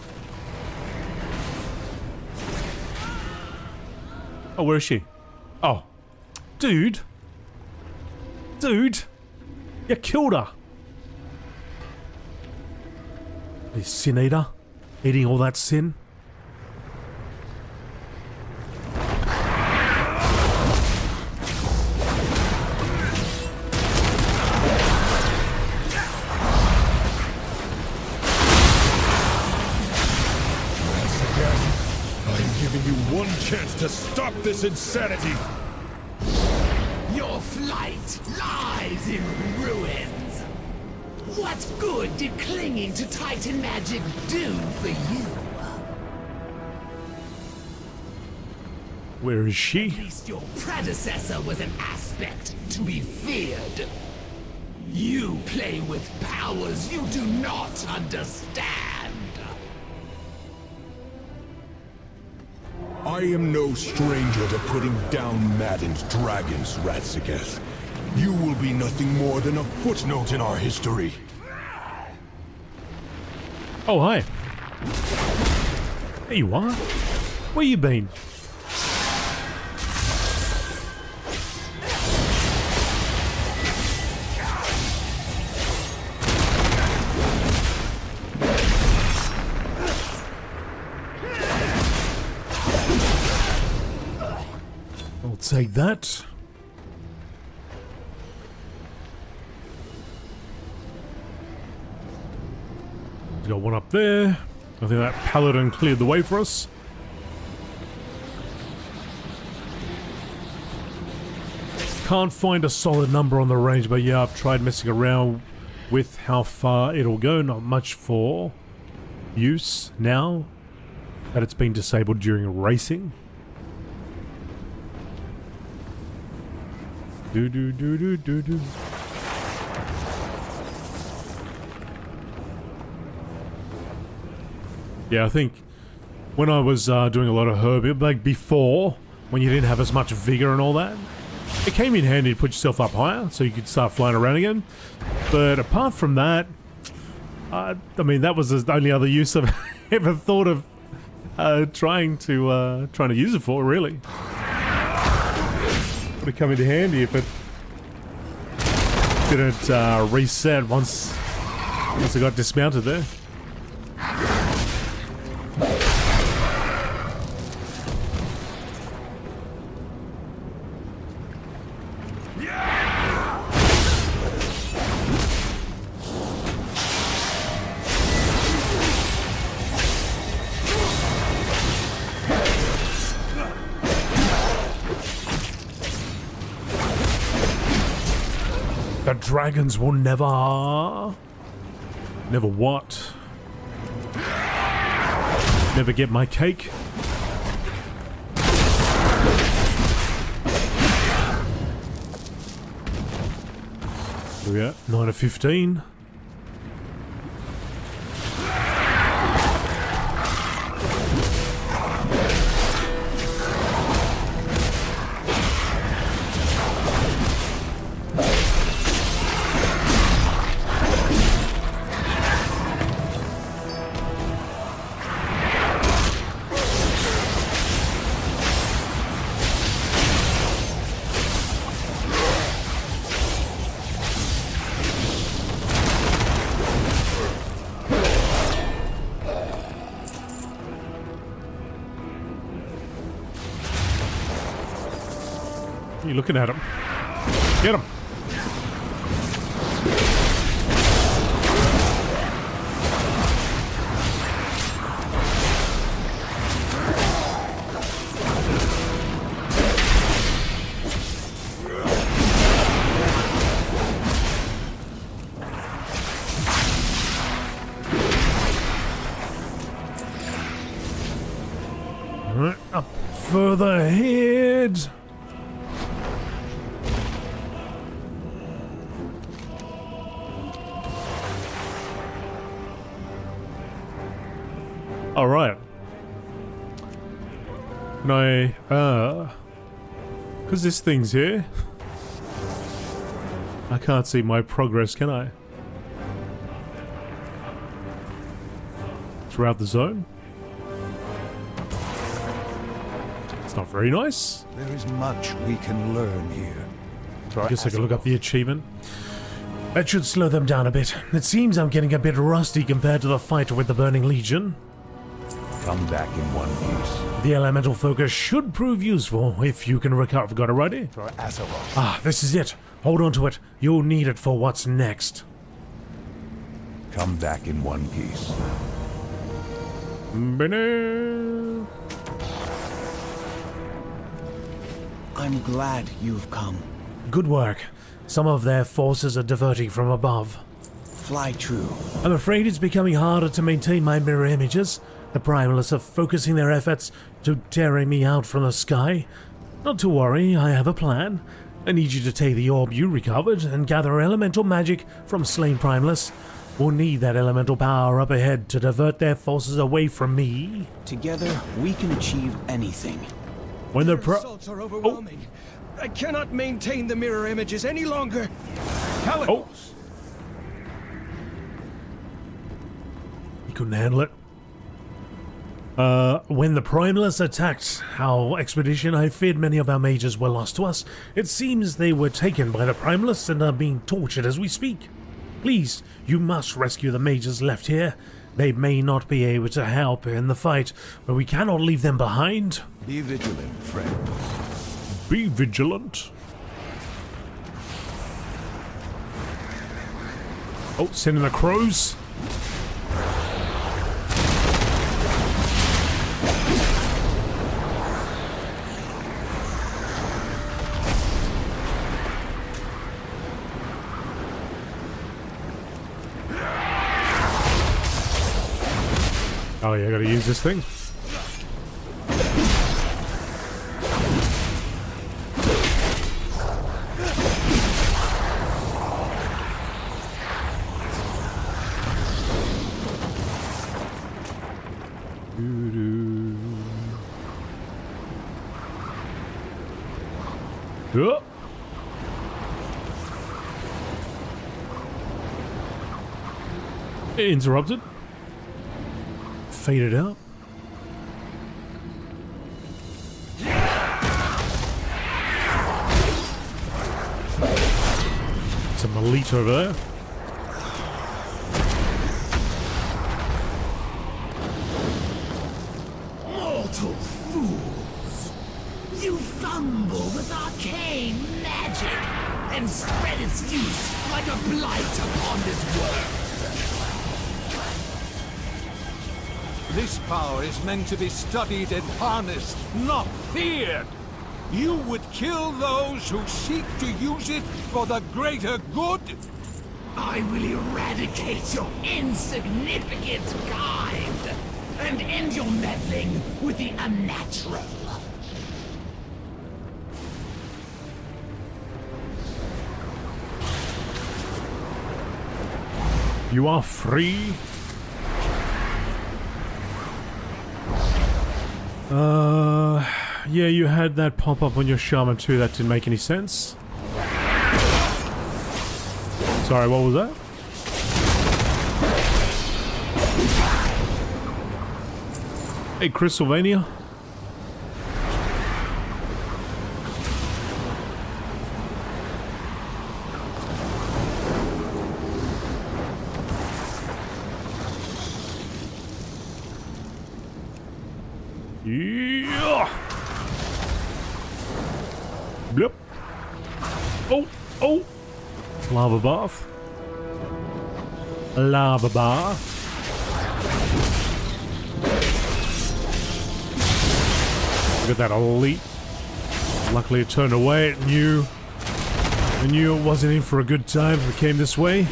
Oh, where is she? Oh. Dude! Dude! You killed her! This sin eater? Eating all that sin? I'm giving you one chance to stop this insanity! Your flight lies in ruins. What good did clinging to Titan magic do for you? Where is she? At least your predecessor was an aspect to be feared. You play with powers you do not understand. I am no stranger to putting down maddened dragons, Ratsigeth. You will be nothing more than a footnote in our history. Oh, hi. There you are. Where you been? I'll take that. Got one up there. I think that paladin cleared the way for us. Can't find a solid number on the range, but yeah, I've tried messing around with how far it'll go. Not much for use now that it's been disabled during racing. Do do do do do do. Yeah, I think when I was doing a lot of herb, like before, when you didn't have as much vigor and all that, it came in handy to put yourself up higher so you could start flying around again. But apart from that, I mean, that was the only other use I've ever thought of trying to use it for, really. Would have come into handy if it didn't reset once I got dismounted there. The dragons will never what? Never get my cake. Here we are, 9 of 15. You're looking at him. Get him. All right, up further ahead. All right. Can I, because this thing's here, I can't see my progress, can I? Throughout the zone? It's not very nice. There is much we can learn here. I guess I can look up the achievement. That should slow them down a bit. It seems I'm getting a bit rusty compared to the fight with the Burning Legion. Come back in one piece. The elemental focus should prove useful if you can recover. Got it ready? For Azeroth. Ah, this is it. Hold on to it. You'll need it for what's next. Come back in one piece. I'm glad you've come. Good work. Some of their forces are diverting from above. Fly true. I'm afraid it's becoming harder to maintain my mirror images. The Primalists are focusing their efforts to tearing me out from the sky. Not to worry, I have a plan. I need you to take the orb you recovered and gather elemental magic from slain Primalists. We'll need that elemental power up ahead to divert their forces away from me. Together, we can achieve anything. When the results are overwhelming. I cannot maintain the mirror images any longer. Kalos! You couldn't handle it. When the Primalists attacked our expedition, I feared many of our mages were lost to us. It seems they were taken by the Primalists and are being tortured as we speak. Please, you must rescue the mages left here. They may not be able to help in the fight, but we cannot leave them behind. Be vigilant, friend. Be vigilant. Oh, sending the crows. Oh yeah, I gotta use this thing. Oh. Interrupted. Faded out. Some elite over there. Mortal fools! You fumble with arcane magic and spread its use like a blight upon this world. This power is meant to be studied and harnessed, not feared. You would kill those who seek to use it for the greater good? I will eradicate your insignificant kind and end your meddling with the unnatural. You are free. Yeah, you had that pop up on your shaman too. That didn't make any sense. Sorry, what was that? Hey, Crystalvania. Yeah. Blip. Oh, oh. Lava bath. Lava bath. Look at that elite. Luckily it turned away. It knew it wasn't in for a good time if it came this way.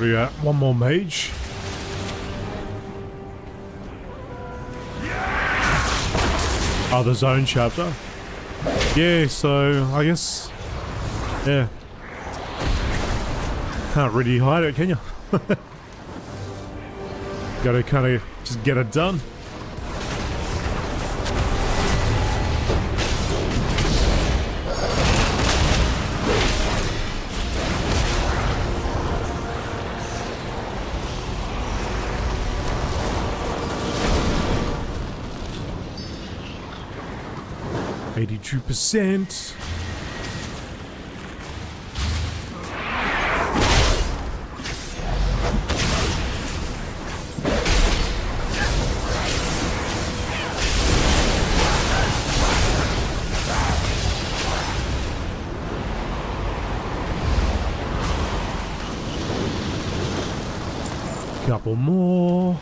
What are you at? One more mage. Oh, the zone chapter. Yeah, so I guess, yeah. Can't really hide it, can you? Gotta kind of just get it done. %. Couple more.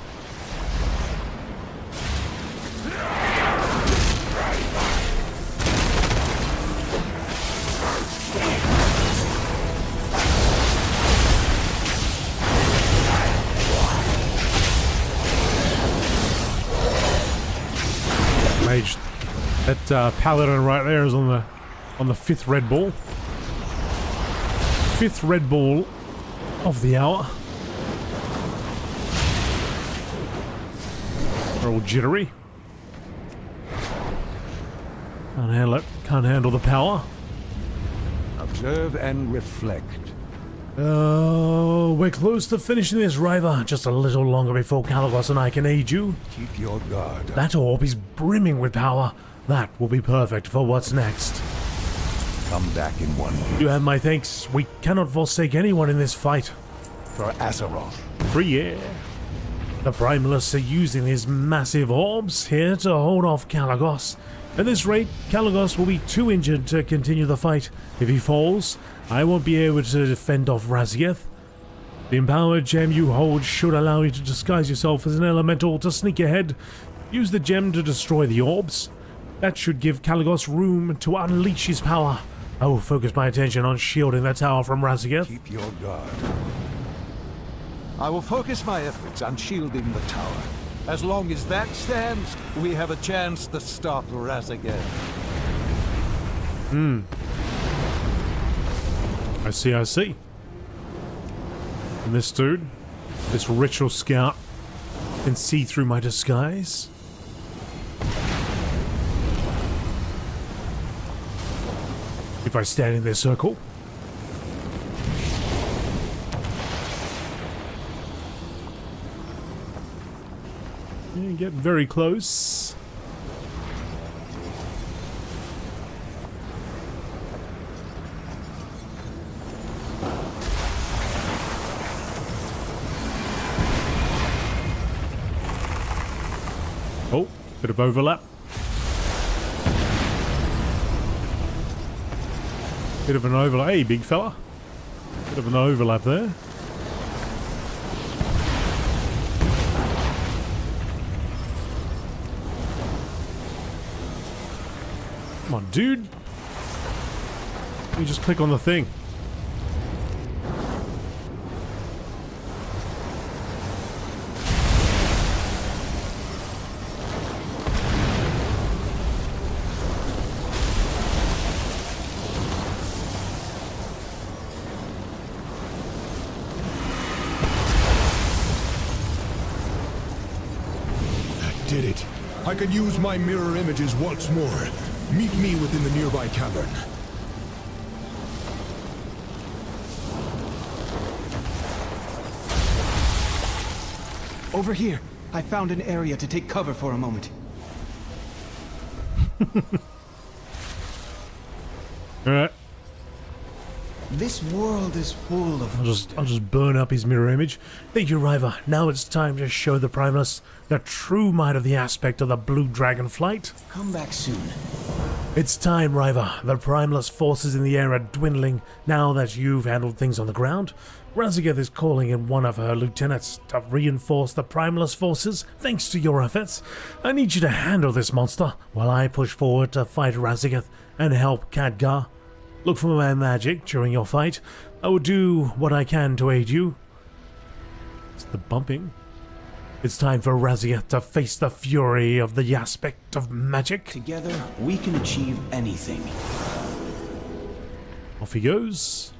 Mage, that paladin right there is on the 5th red ball. 5th red ball of the hour. They're all jittery. Can't handle it. Can't handle the power. Observe and reflect. We're close to finishing this, River. Just a little longer before Kalecgos and I can aid you. Keep your guard. That orb is brimming with power. That will be perfect for what's next. Come back in 1 week. You have my thanks. We cannot forsake anyone in this fight. For Azeroth. For yeah. The Primalists are using these massive orbs here to hold off Kalecgos. At this rate, Kalecgos will be too injured to continue the fight. If he falls, I won't be able to fend off Razgeth. The empowered gem you hold should allow you to disguise yourself as an elemental to sneak ahead. Use the gem to destroy the orbs. That should give Kalecgos room to unleash his power. I will focus my attention on shielding the tower from Razgeth. Keep your guard. I will focus my efforts on shielding the tower. As long as that stands, we have a chance to stop Razgeth. I see. And this dude, this ritual scout, can see through my disguise. If I stand in their circle. Yeah, getting very close. Oh, bit of overlap. Bit of an overlap. Hey, big fella. Bit of an overlap there. Come on, dude. You just click on the thing. Did it. I could use my mirror images once more. Meet me within the nearby cavern. Over here. I found an area to take cover for a moment. Alright. This world is full of... I'll just burn up his mirror image. Thank you, River. Now it's time to show the Primalists the true might of the aspect of the blue Dragonflight. Come back soon. It's time, River. The Primalist forces in the air are dwindling now that you've handled things on the ground. Razgeth is calling in one of her lieutenants to reinforce the Primalist forces thanks to your efforts. I need you to handle this monster while I push forward to fight Razgeth and help Khadgar. Look for my magic during your fight. I will do what I can to aid you. It's the bumping. It's time for Raziath to face the fury of the aspect of magic. Together, we can achieve anything. Off he goes.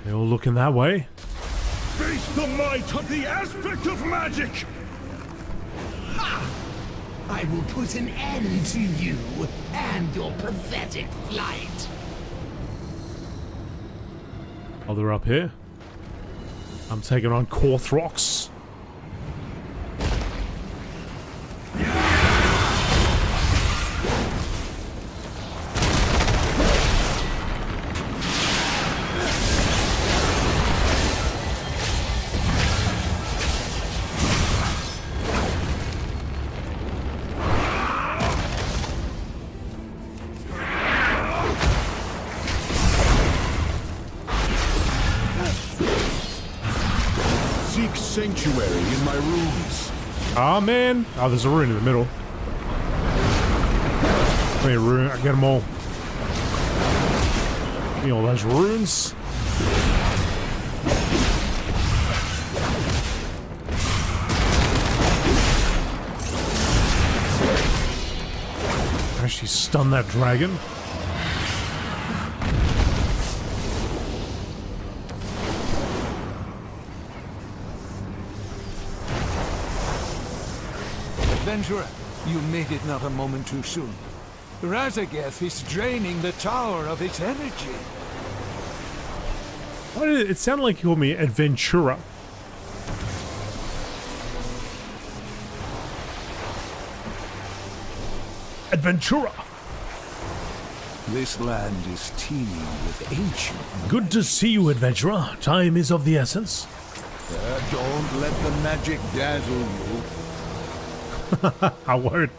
They're all looking that way. Face the might of the aspect of magic! Ha! I will put an end to you and your pathetic flight. Oh, they're up here. I'm taking on Korthrox. Seek sanctuary in my runes. Ah, man. Oh, there's a rune in the middle. Give me a rune. I get them all. Give me all those runes. Actually stun that dragon. Adventurer, you made it not a moment too soon. Razageth is draining the tower of its energy. Why did it sounded like you called me Adventurer? Adventurer! This land is teeming with ancient. Good to see you, Adventurer. Time is of the essence. Don't let the magic dazzle you. I won't.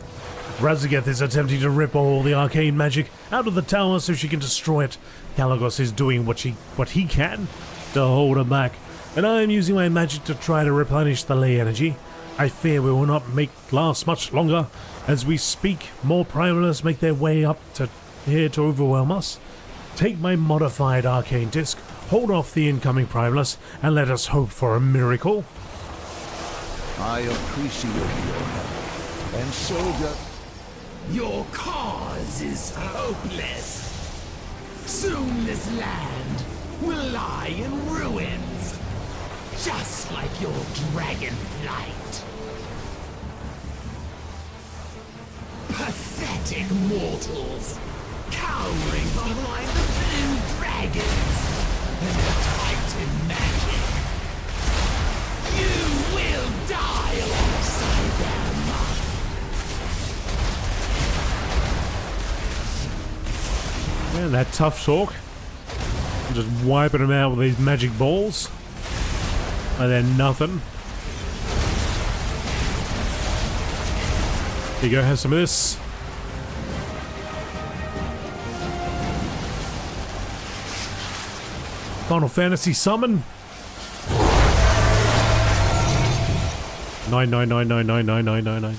Razageth is attempting to rip all the arcane magic out of the tower so she can destroy it. Galagos is doing what he can to hold her back, and I am using my magic to try to replenish the ley energy. I fear we will not last much longer. As we speak, more Primalists make their way up to here to overwhelm us. Take my modified arcane disc, hold off the incoming Primalists, and let us hope for a miracle. I appreciate your help. And so does... Your cause is hopeless. Soon this land will lie in ruins, just like your Dragonflight. Pathetic mortals, cowering behind the blue dragons and the Titan magic. You will die alongside them. Man, that tough talk. I'm just wiping them out with these magic balls. And then nothing. Here you go, have some of this. Final Fantasy summon. 999999999.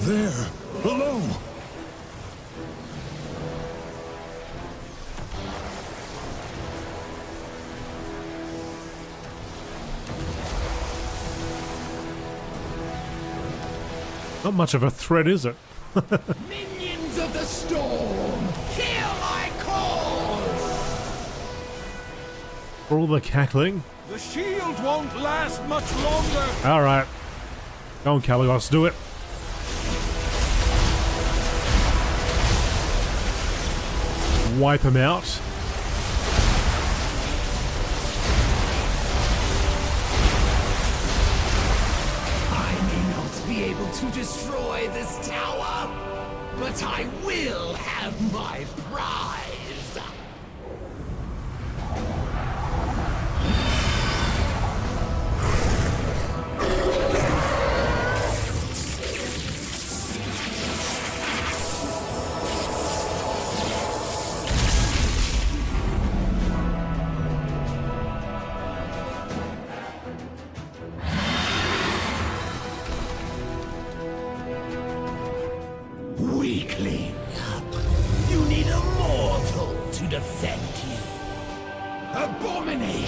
There, below. Not much of a threat, is it? Minions of the storm, hear my cause! For all the cackling. The shield won't last much longer. Alright. Go on, Caligos, do it. Wipe him out. I may not be able to destroy this tower, but I will have my prize.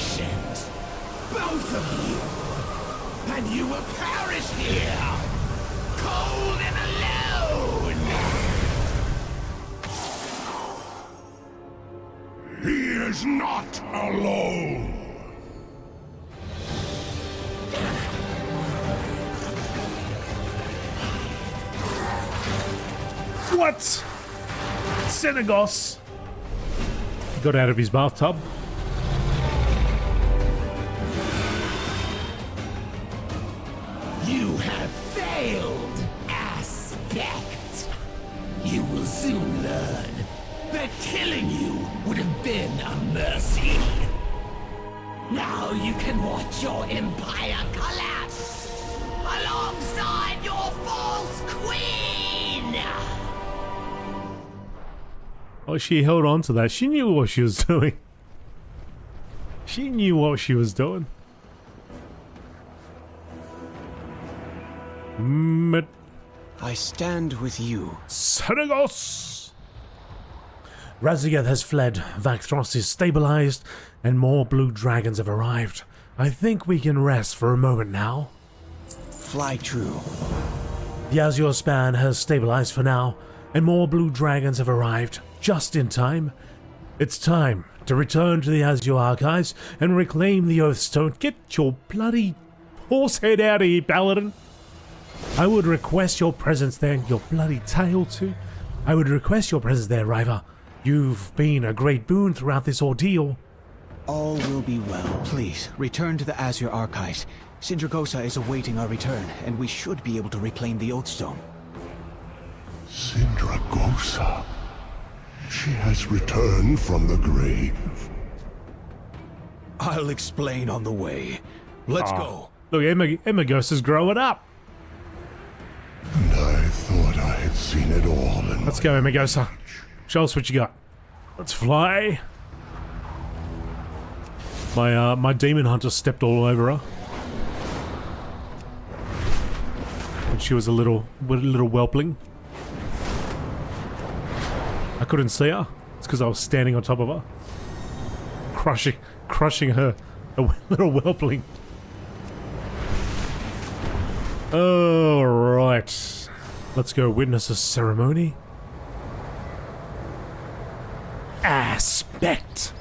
patient. Both of you. And you will perish here. Cold and alone. He is not alone! What? Senegos got out of his bathtub. You have failed, Aspect. You will soon learn that killing you would have been a mercy. Now you can watch your empire collapse alongside your false queen! Oh, she held on to that. She knew what she was doing. She knew what she was doing. I stand with you. Senegos! Razageth has fled, Vakthros is stabilized, and more blue dragons have arrived. I think we can rest for a moment now. Fly true. The Azure span has stabilized for now, and more blue dragons have arrived, just in time. It's time to return to the Azure Archives and reclaim the Oathstone. Get your bloody horse head out of here, Paladin! I would request your presence there, your bloody tail too. I would request your presence there, Riva. You've been a great boon throughout this ordeal. All will be well. Please, return to the Azure Archives. Sindragosa is awaiting our return, and we should be able to reclaim the Oathstone. Sindragosa. She has returned from the grave. I'll explain on the way. Let's go. Look, Emagosa's growing up. And I thought I had seen it all. Let's go, Emagosa. Show us what you got. Let's fly. My demon hunter stepped all over her. When she was a little whelpling. I couldn't see her. It's because I was standing on top of her. Crushing her. A little whelpling. Alright. Let's go witness a ceremony. Aspect.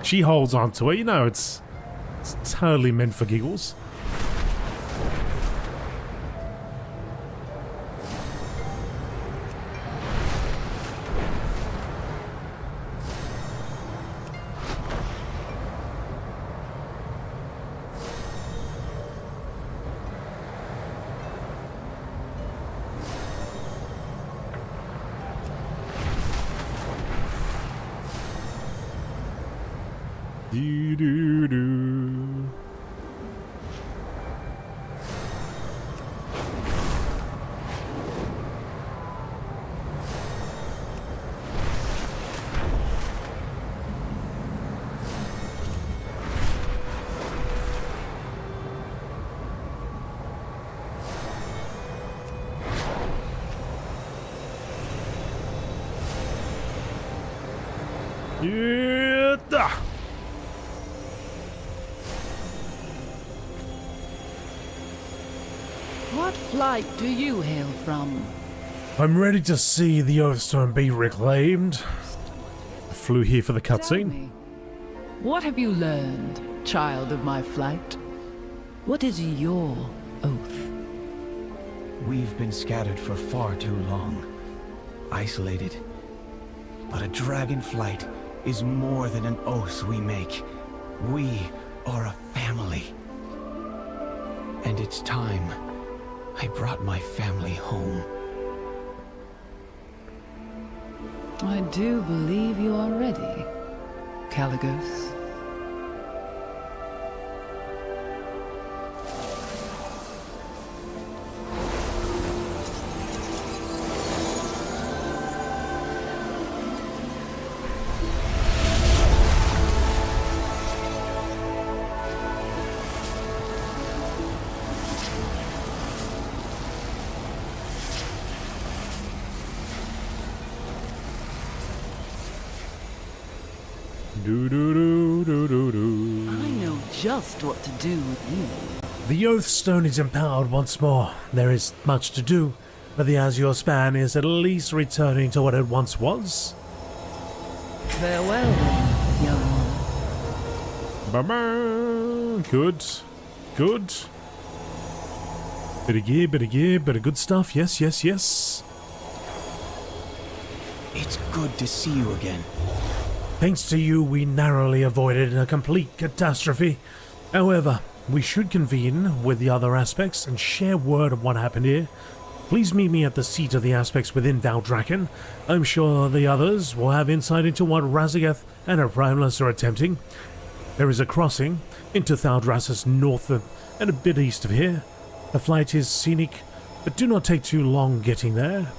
She holds on to it. You know, it's totally meant for giggles. Do-do-do. Yeah. What flight do you hail from? I'm ready to see the Oathstone be reclaimed. I flew here for the Tell cutscene. me, what have you learned, child of my flight? What is your oath? We've been scattered for far too long. Isolated. But a dragonflight is more than an oath we make. We are a family. And it's time I brought my family home. I do believe you are ready, Caligos. Do do do do do do. I just what to do with you. The Oath Stone is empowered once more. There is much to do, but the Azure Span is at least returning to what it once was. Farewell, then, young one. Bye-bye. Good. Good. Bit of gear, bit of good stuff. Yes, yes, yes. It's good to see you again. Thanks to you, we narrowly avoided a complete catastrophe. However, we should convene with the other aspects and share word of what happened here. Please meet me at the seat of the aspects within Valdrakken. I'm sure the others will have insight into what Razagath and her Primalist are attempting. There is a crossing into Thaldrassus north and a bit east of here. The flight is scenic, but do not take too long getting there.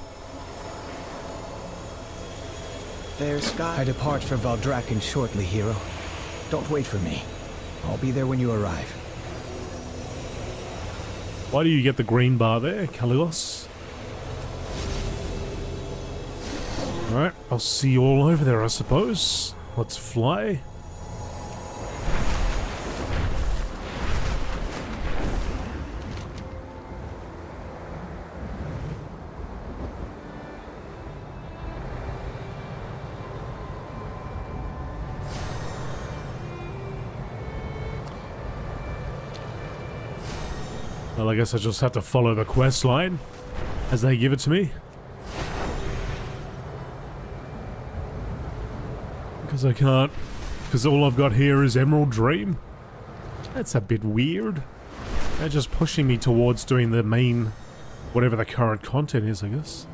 Fair sky. I depart for Valdrakken shortly, hero. Don't wait for me. I'll be there when you arrive. Why do you get the green bar there, Kaligos? Alright, I'll see you all over there, I suppose. Let's fly. Well, I guess I just have to follow the quest line as they give it to me. Because I can't, because all I've got here is Emerald Dream. That's a bit weird. They're just pushing me towards doing the main, whatever the current content is, I guess.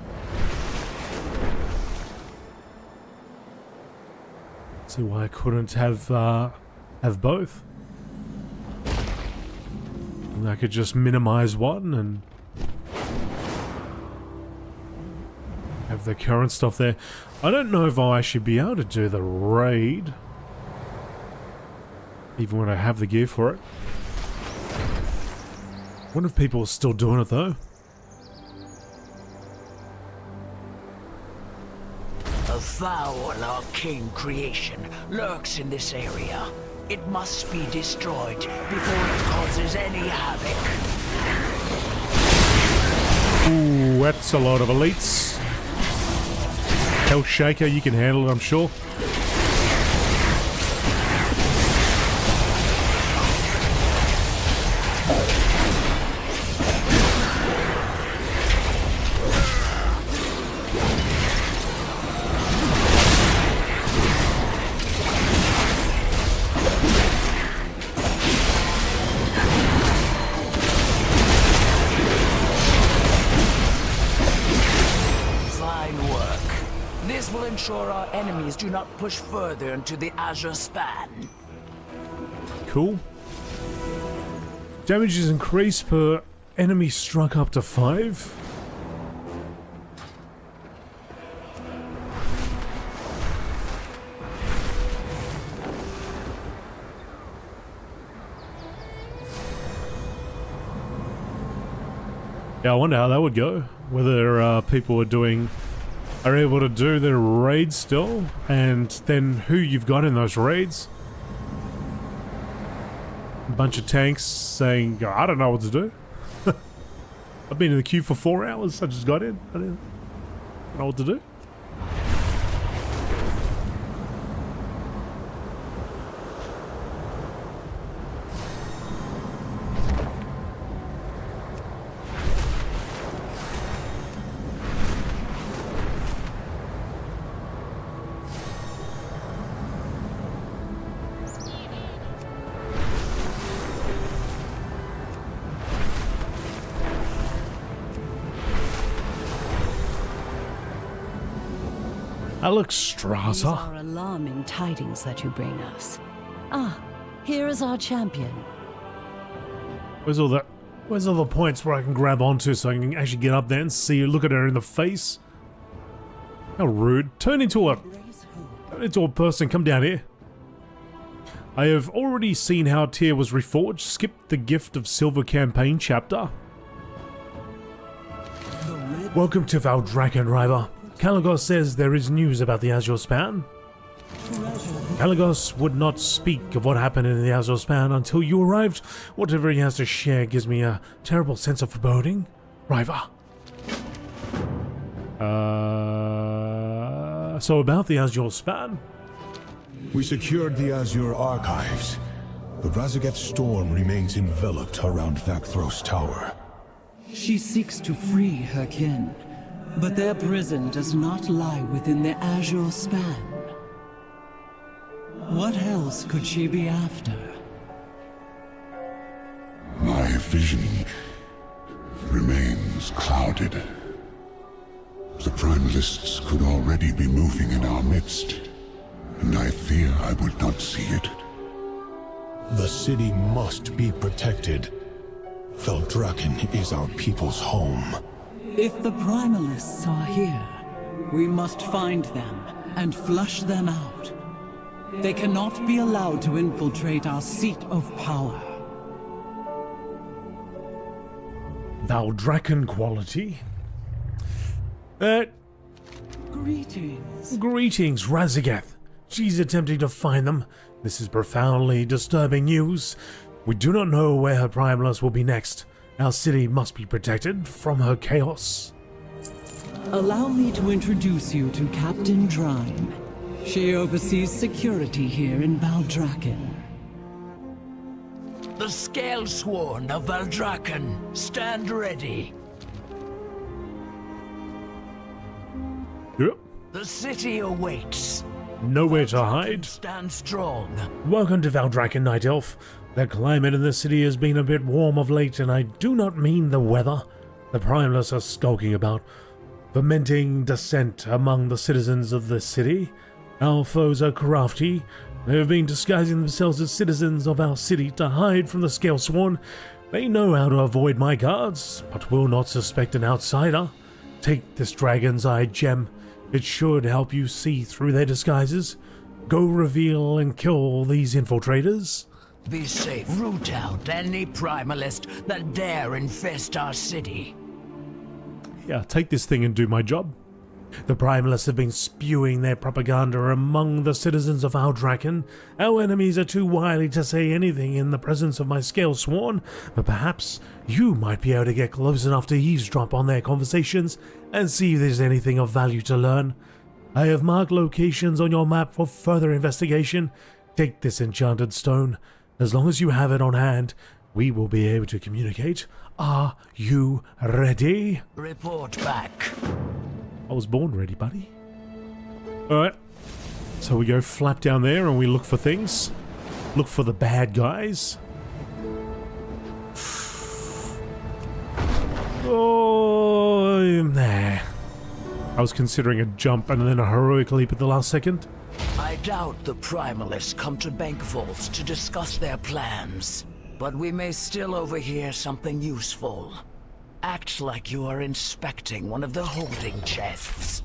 See why I couldn't have both. And I could just minimize one and have the current stuff there. I don't know if I'll actually be able to do the raid, even when I have the gear for it. I wonder if people are still doing it though. A foul arcane creation lurks in this area. It must be destroyed before it causes any havoc. Ooh, that's a lot of elites. Hell Shaker, you can handle it, I'm sure. Ensure our enemies do not push further into the Azure Span. Cool. Damage is increased per enemy struck up to 5. Yeah, I wonder how that would go. Whether people are able to do their raids still, and then who you've got in those raids. A bunch of tanks saying, I don't know what to do. I've been in the queue for 4 hours, I just got in. I don't know what to do. These are alarming tidings that you bring us. Ah, here is our champion. Where's all the points where I can grab onto so I can actually get up there and see her, look at her in the face? How rude. Turn into a person, come down here. I have already seen how Tyr was reforged. Skip the Gift of Silver campaign chapter. Welcome to Valdrakken, River. Kaligos says there is news about the Azure Span. Treasure Kalagos would not speak of what happened in the Azure Span until you arrived. Whatever he has to share gives me a terrible sense of foreboding. Riva. So about the Azure Span? We secured the Azure archives. The Razageth storm remains enveloped around Thakthros Tower. She seeks to free her kin, but their prison does not lie within the Azure Span. What else could she be after? My vision remains clouded. The Primalists could already be moving in our midst, and I fear I would not see it. The city must be protected. Valdrakken is our people's home. If the Primalists are here, we must find them and flush them out. They cannot be allowed to infiltrate our seat of power. Valdrakken quality. Greetings. Greetings, Razageth. She's attempting to find them. This is profoundly disturbing news. We do not know where her Primalist will be next. Our city must be protected from her chaos. Allow me to introduce you to Captain Drine. She oversees security here in Valdrakken. The Scalesworn of Valdrakken, stand ready. Yep. The city awaits. Nowhere to hide. Stand strong. Welcome to Valdrakken, Night Elf. The climate in the city has been a bit warm of late, and I do not mean the weather. The Primalists are skulking about, fomenting dissent among the citizens of the city. Our foes are crafty. They have been disguising themselves as citizens of our city to hide from the Scalesworn. They know how to avoid my guards, but will not suspect an outsider. Take this Dragon's Eye gem. It should help you see through their disguises. Go reveal and kill these infiltrators. Be safe. Root out any Primalist that dare infest our city. Yeah, take this thing and do my job. The Primalists have been spewing their propaganda among the citizens of Valdrakken. Our enemies are too wily to say anything in the presence of my Scalesworn, but perhaps you might be able to get close enough to eavesdrop on their conversations and see if there's anything of value to learn. I have marked locations on your map for further investigation. Take this enchanted stone. As long as you have it on hand, we will be able to communicate. Are you ready? Report back. I was born ready, buddy. Alright. So we go flap down there and we look for things. Look for the bad guys. Oh, nah. I was considering a jump and then a heroic leap at the last second. I doubt the Primalists come to Bank Vaults to discuss their plans, but we may still overhear something useful. Act like you are inspecting one of the holding chests.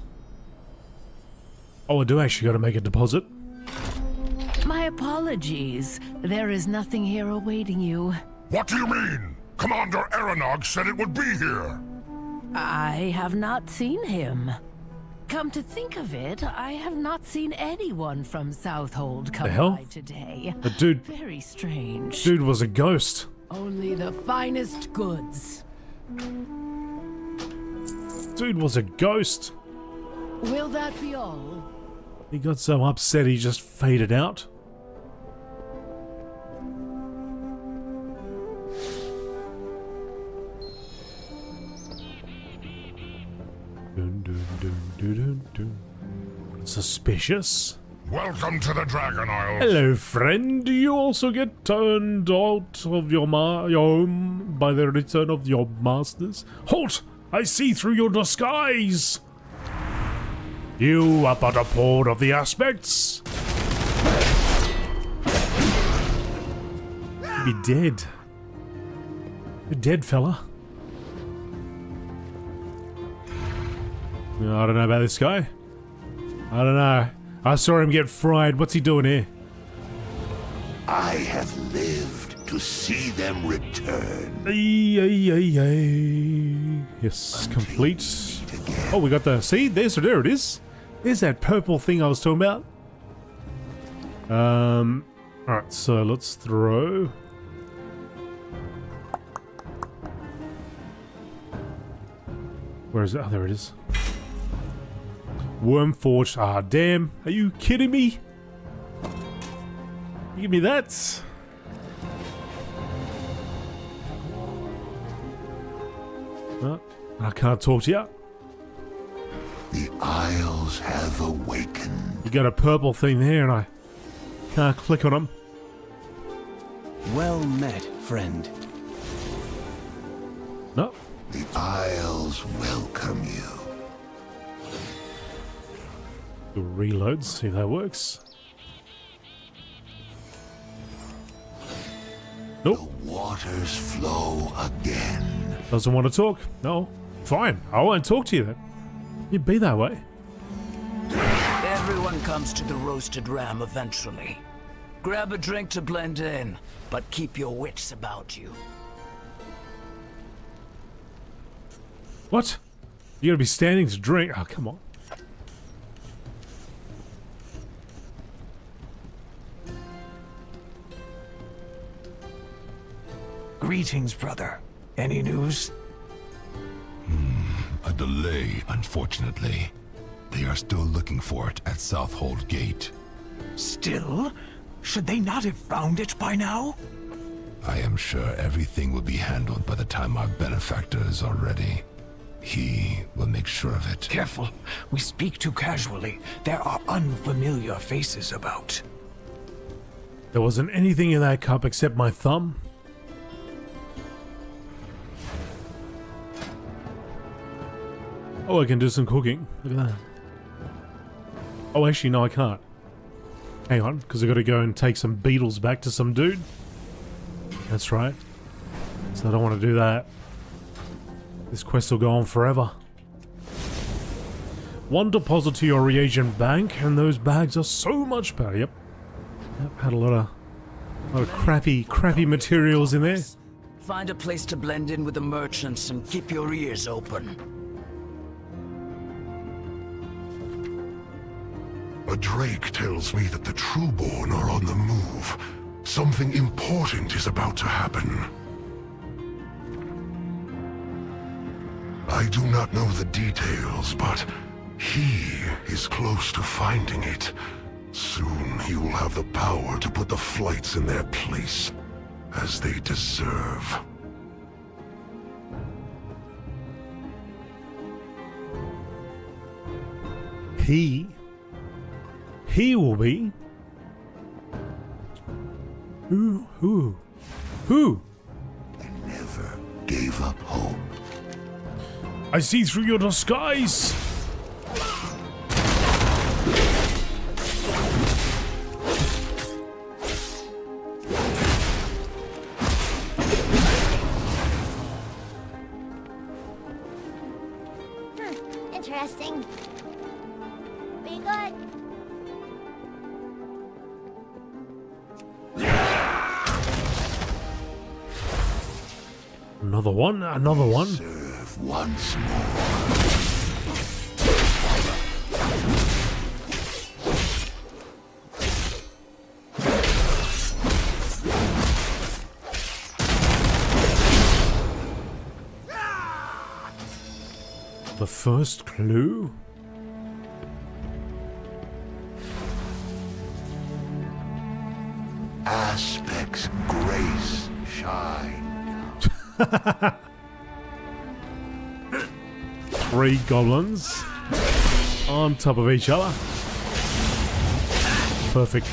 Oh, I do actually got to make a deposit. My apologies. There is nothing here awaiting you. What do you mean? Commander Eranog said it would be here. I have not seen him. Come to think of it, I have not seen anyone from Southhold come by today. The dude... Very strange. Dude was a ghost. Only the finest goods. Dude was a ghost. Will that be all? He got so upset he just faded out. Dun, dun, dun, dun, dun, dun. Suspicious. Welcome to the Dragon Isles. Hello, friend. Do you also get turned out of your home by the return of your masters? Halt! I see through your disguise! You are but a pawn of the aspects. You'd be dead. You're dead, fella. I don't know about this guy. I don't know. I saw him get fried. What's he doing here? I have lived to see them return. Yes, complete. Oh, we got the... See? There it is. There's that purple thing I was talking about. Alright, so let's throw... Where is it? Oh, there it is. Wormforged. Ah, damn. Are you kidding me? You give me that? Oh, I can't talk to you. The Isles have awakened. You got a purple thing there and I can't click on them. Well met, friend. No. The Isles welcome you. Do reload, see if that works. Nope. The waters flow again. Doesn't want to talk. No. Fine. I won't talk to you then. You'd be that way. Everyone comes to the roasted ram eventually. Grab a drink to blend in, but keep your wits about you. What? You gotta be standing to drink? Oh, come on. Greetings, brother. Any news? A delay, unfortunately. They are still looking for it at Southhold Gate. Still? Should they not have found it by now? I am sure everything will be handled by the time our benefactor is ready. He will make sure of it. Careful. We speak too casually. There are unfamiliar faces about. There wasn't anything in that cup except my thumb. Oh, I can do some cooking. Look at that. Oh, actually, no, I can't. Hang on, because I got to go and take some beetles back to some dude. That's right. So I don't want to do that. This quest will go on forever. One deposit to your reagent bank, and those bags are so much better. Yep. Had a lot of crappy materials in there. Find a place to blend in with the merchants and keep your ears open. A drake tells me that the Trueborn are on the move. Something important is about to happen. I do not know the details, but he is close to finding it. Soon he will have the power to put the flights in their place, as they deserve. He will be. Who? I never gave up hope. I see through your disguise. Interesting. Be good. Another one. Serve once more. The first clue? Aspects grace shine. 3 goblins on top of each other. Perfect.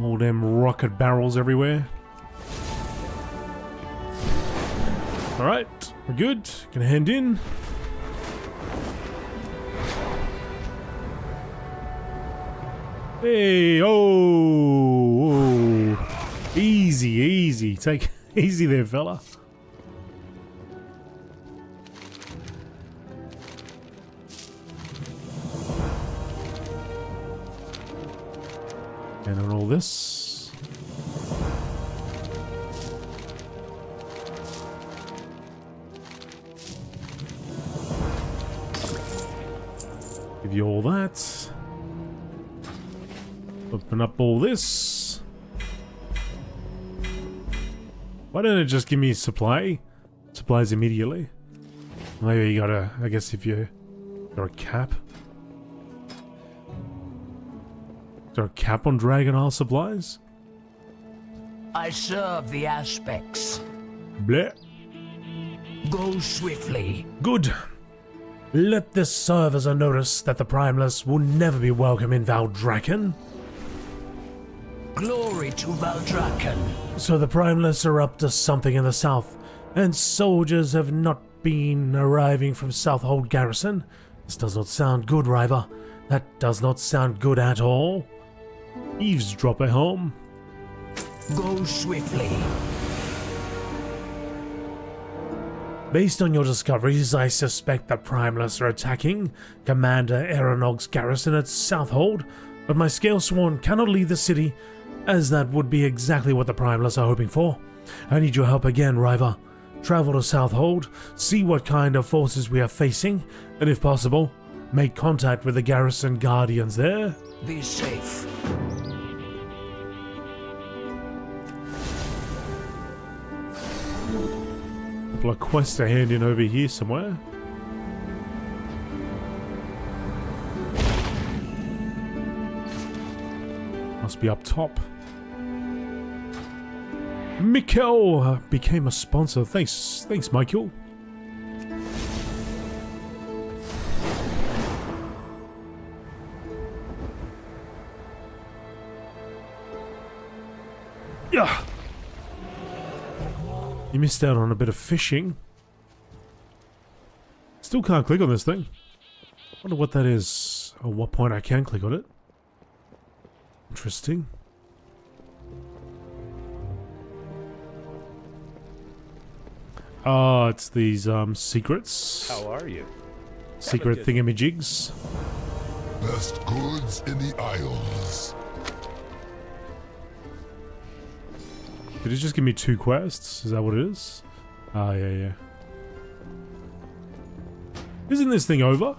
All them rocket barrels everywhere. Alright, we're good. Gonna hand in. Hey, oh. Easy. Take easy there, fella. And on all this. Give you all that. Open up all this. Why don't it just give me supplies immediately? Maybe you gotta, I guess if you got a cap. Is there a cap on Dragonflight supplies? I serve the aspects. Bleh. Go swiftly. Good. Let this serve as a notice that the Primalists will never be welcome in Valdrakken. Glory to Valdrakken. So the Primalists are up to something in the south, and soldiers have not been arriving from Southhold Garrison. This does not sound good, River. That does not sound good at all. Eavesdrop at home. Go swiftly. Based on your discoveries, I suspect that Primalists are attacking Commander Aeronog's garrison at Southhold, but my Scalesworn cannot leave the city, as that would be exactly what the Primalists are hoping for. I need your help again, River. Travel to Southhold, see what kind of forces we are facing, and if possible, make contact with the garrison guardians there. Be safe. Couple of quests to hand in over here somewhere. Must be up top. Mikkel became a sponsor. Thanks, Michael. Yeah. You missed out on a bit of fishing. Still can't click on this thing. Wonder what that is. Or what point I can click on it. Interesting. Oh, it's these secrets. How are you? Secret thingamajigs. Best goods in the Isles. Did it just give me 2 quests? Is that what it is? Ah, yeah. Isn't this thing over?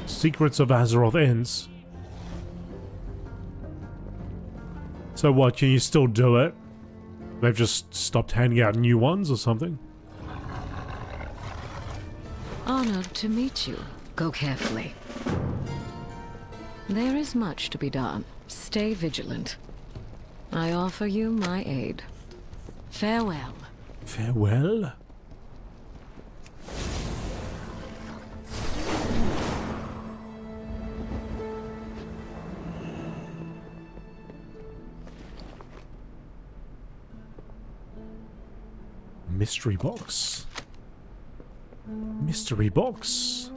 Secrets of Azeroth ends. So what, can you still do it? They've just stopped handing out new ones or something? Honored to meet you. Go carefully. There is much to be done. Stay vigilant. I offer you my aid. Farewell. Farewell? Mystery box. Mystery box.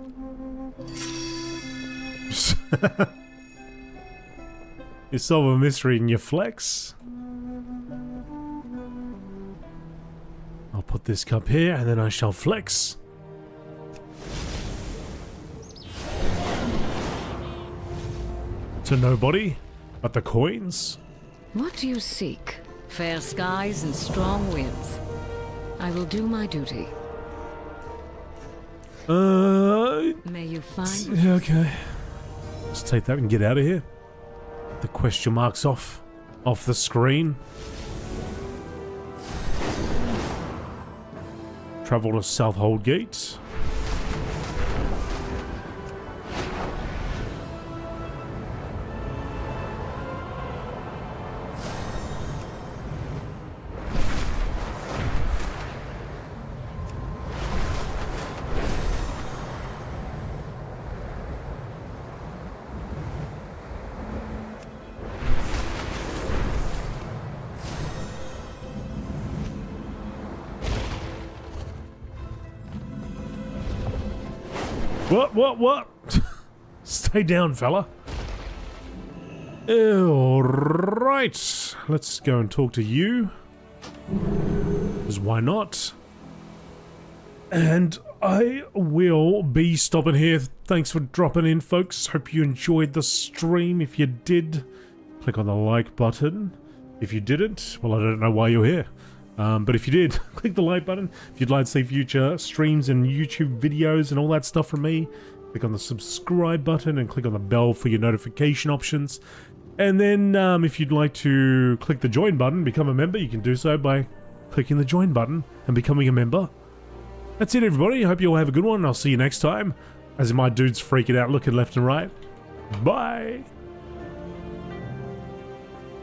You solve a mystery in your flex. I'll put this cup here and then I shall flex. To nobody but the coins. What do you seek? Fair skies and strong winds. I will do my duty. May you find... Yeah, okay. Let's take that and get out of here. The question marks off the screen. Travel to Southhold Gate. What? Stay down, fella. Alright. Let's go and talk to you. Because why not? And I will be stopping here. Thanks for dropping in, folks. Hope you enjoyed the stream. If you did, click on the like button. If you didn't, well, I don't know why you're here. But if you did, click the like button. If you'd like to see future streams and YouTube videos and all that stuff from me, click on the subscribe button and click on the bell for your notification options. And then if you'd like to click the join button, become a member, you can do so by clicking the join button and becoming a member. That's it, everybody. I hope you all have a good one. I'll see you next time. As my dude's freaking out looking left and right. Bye.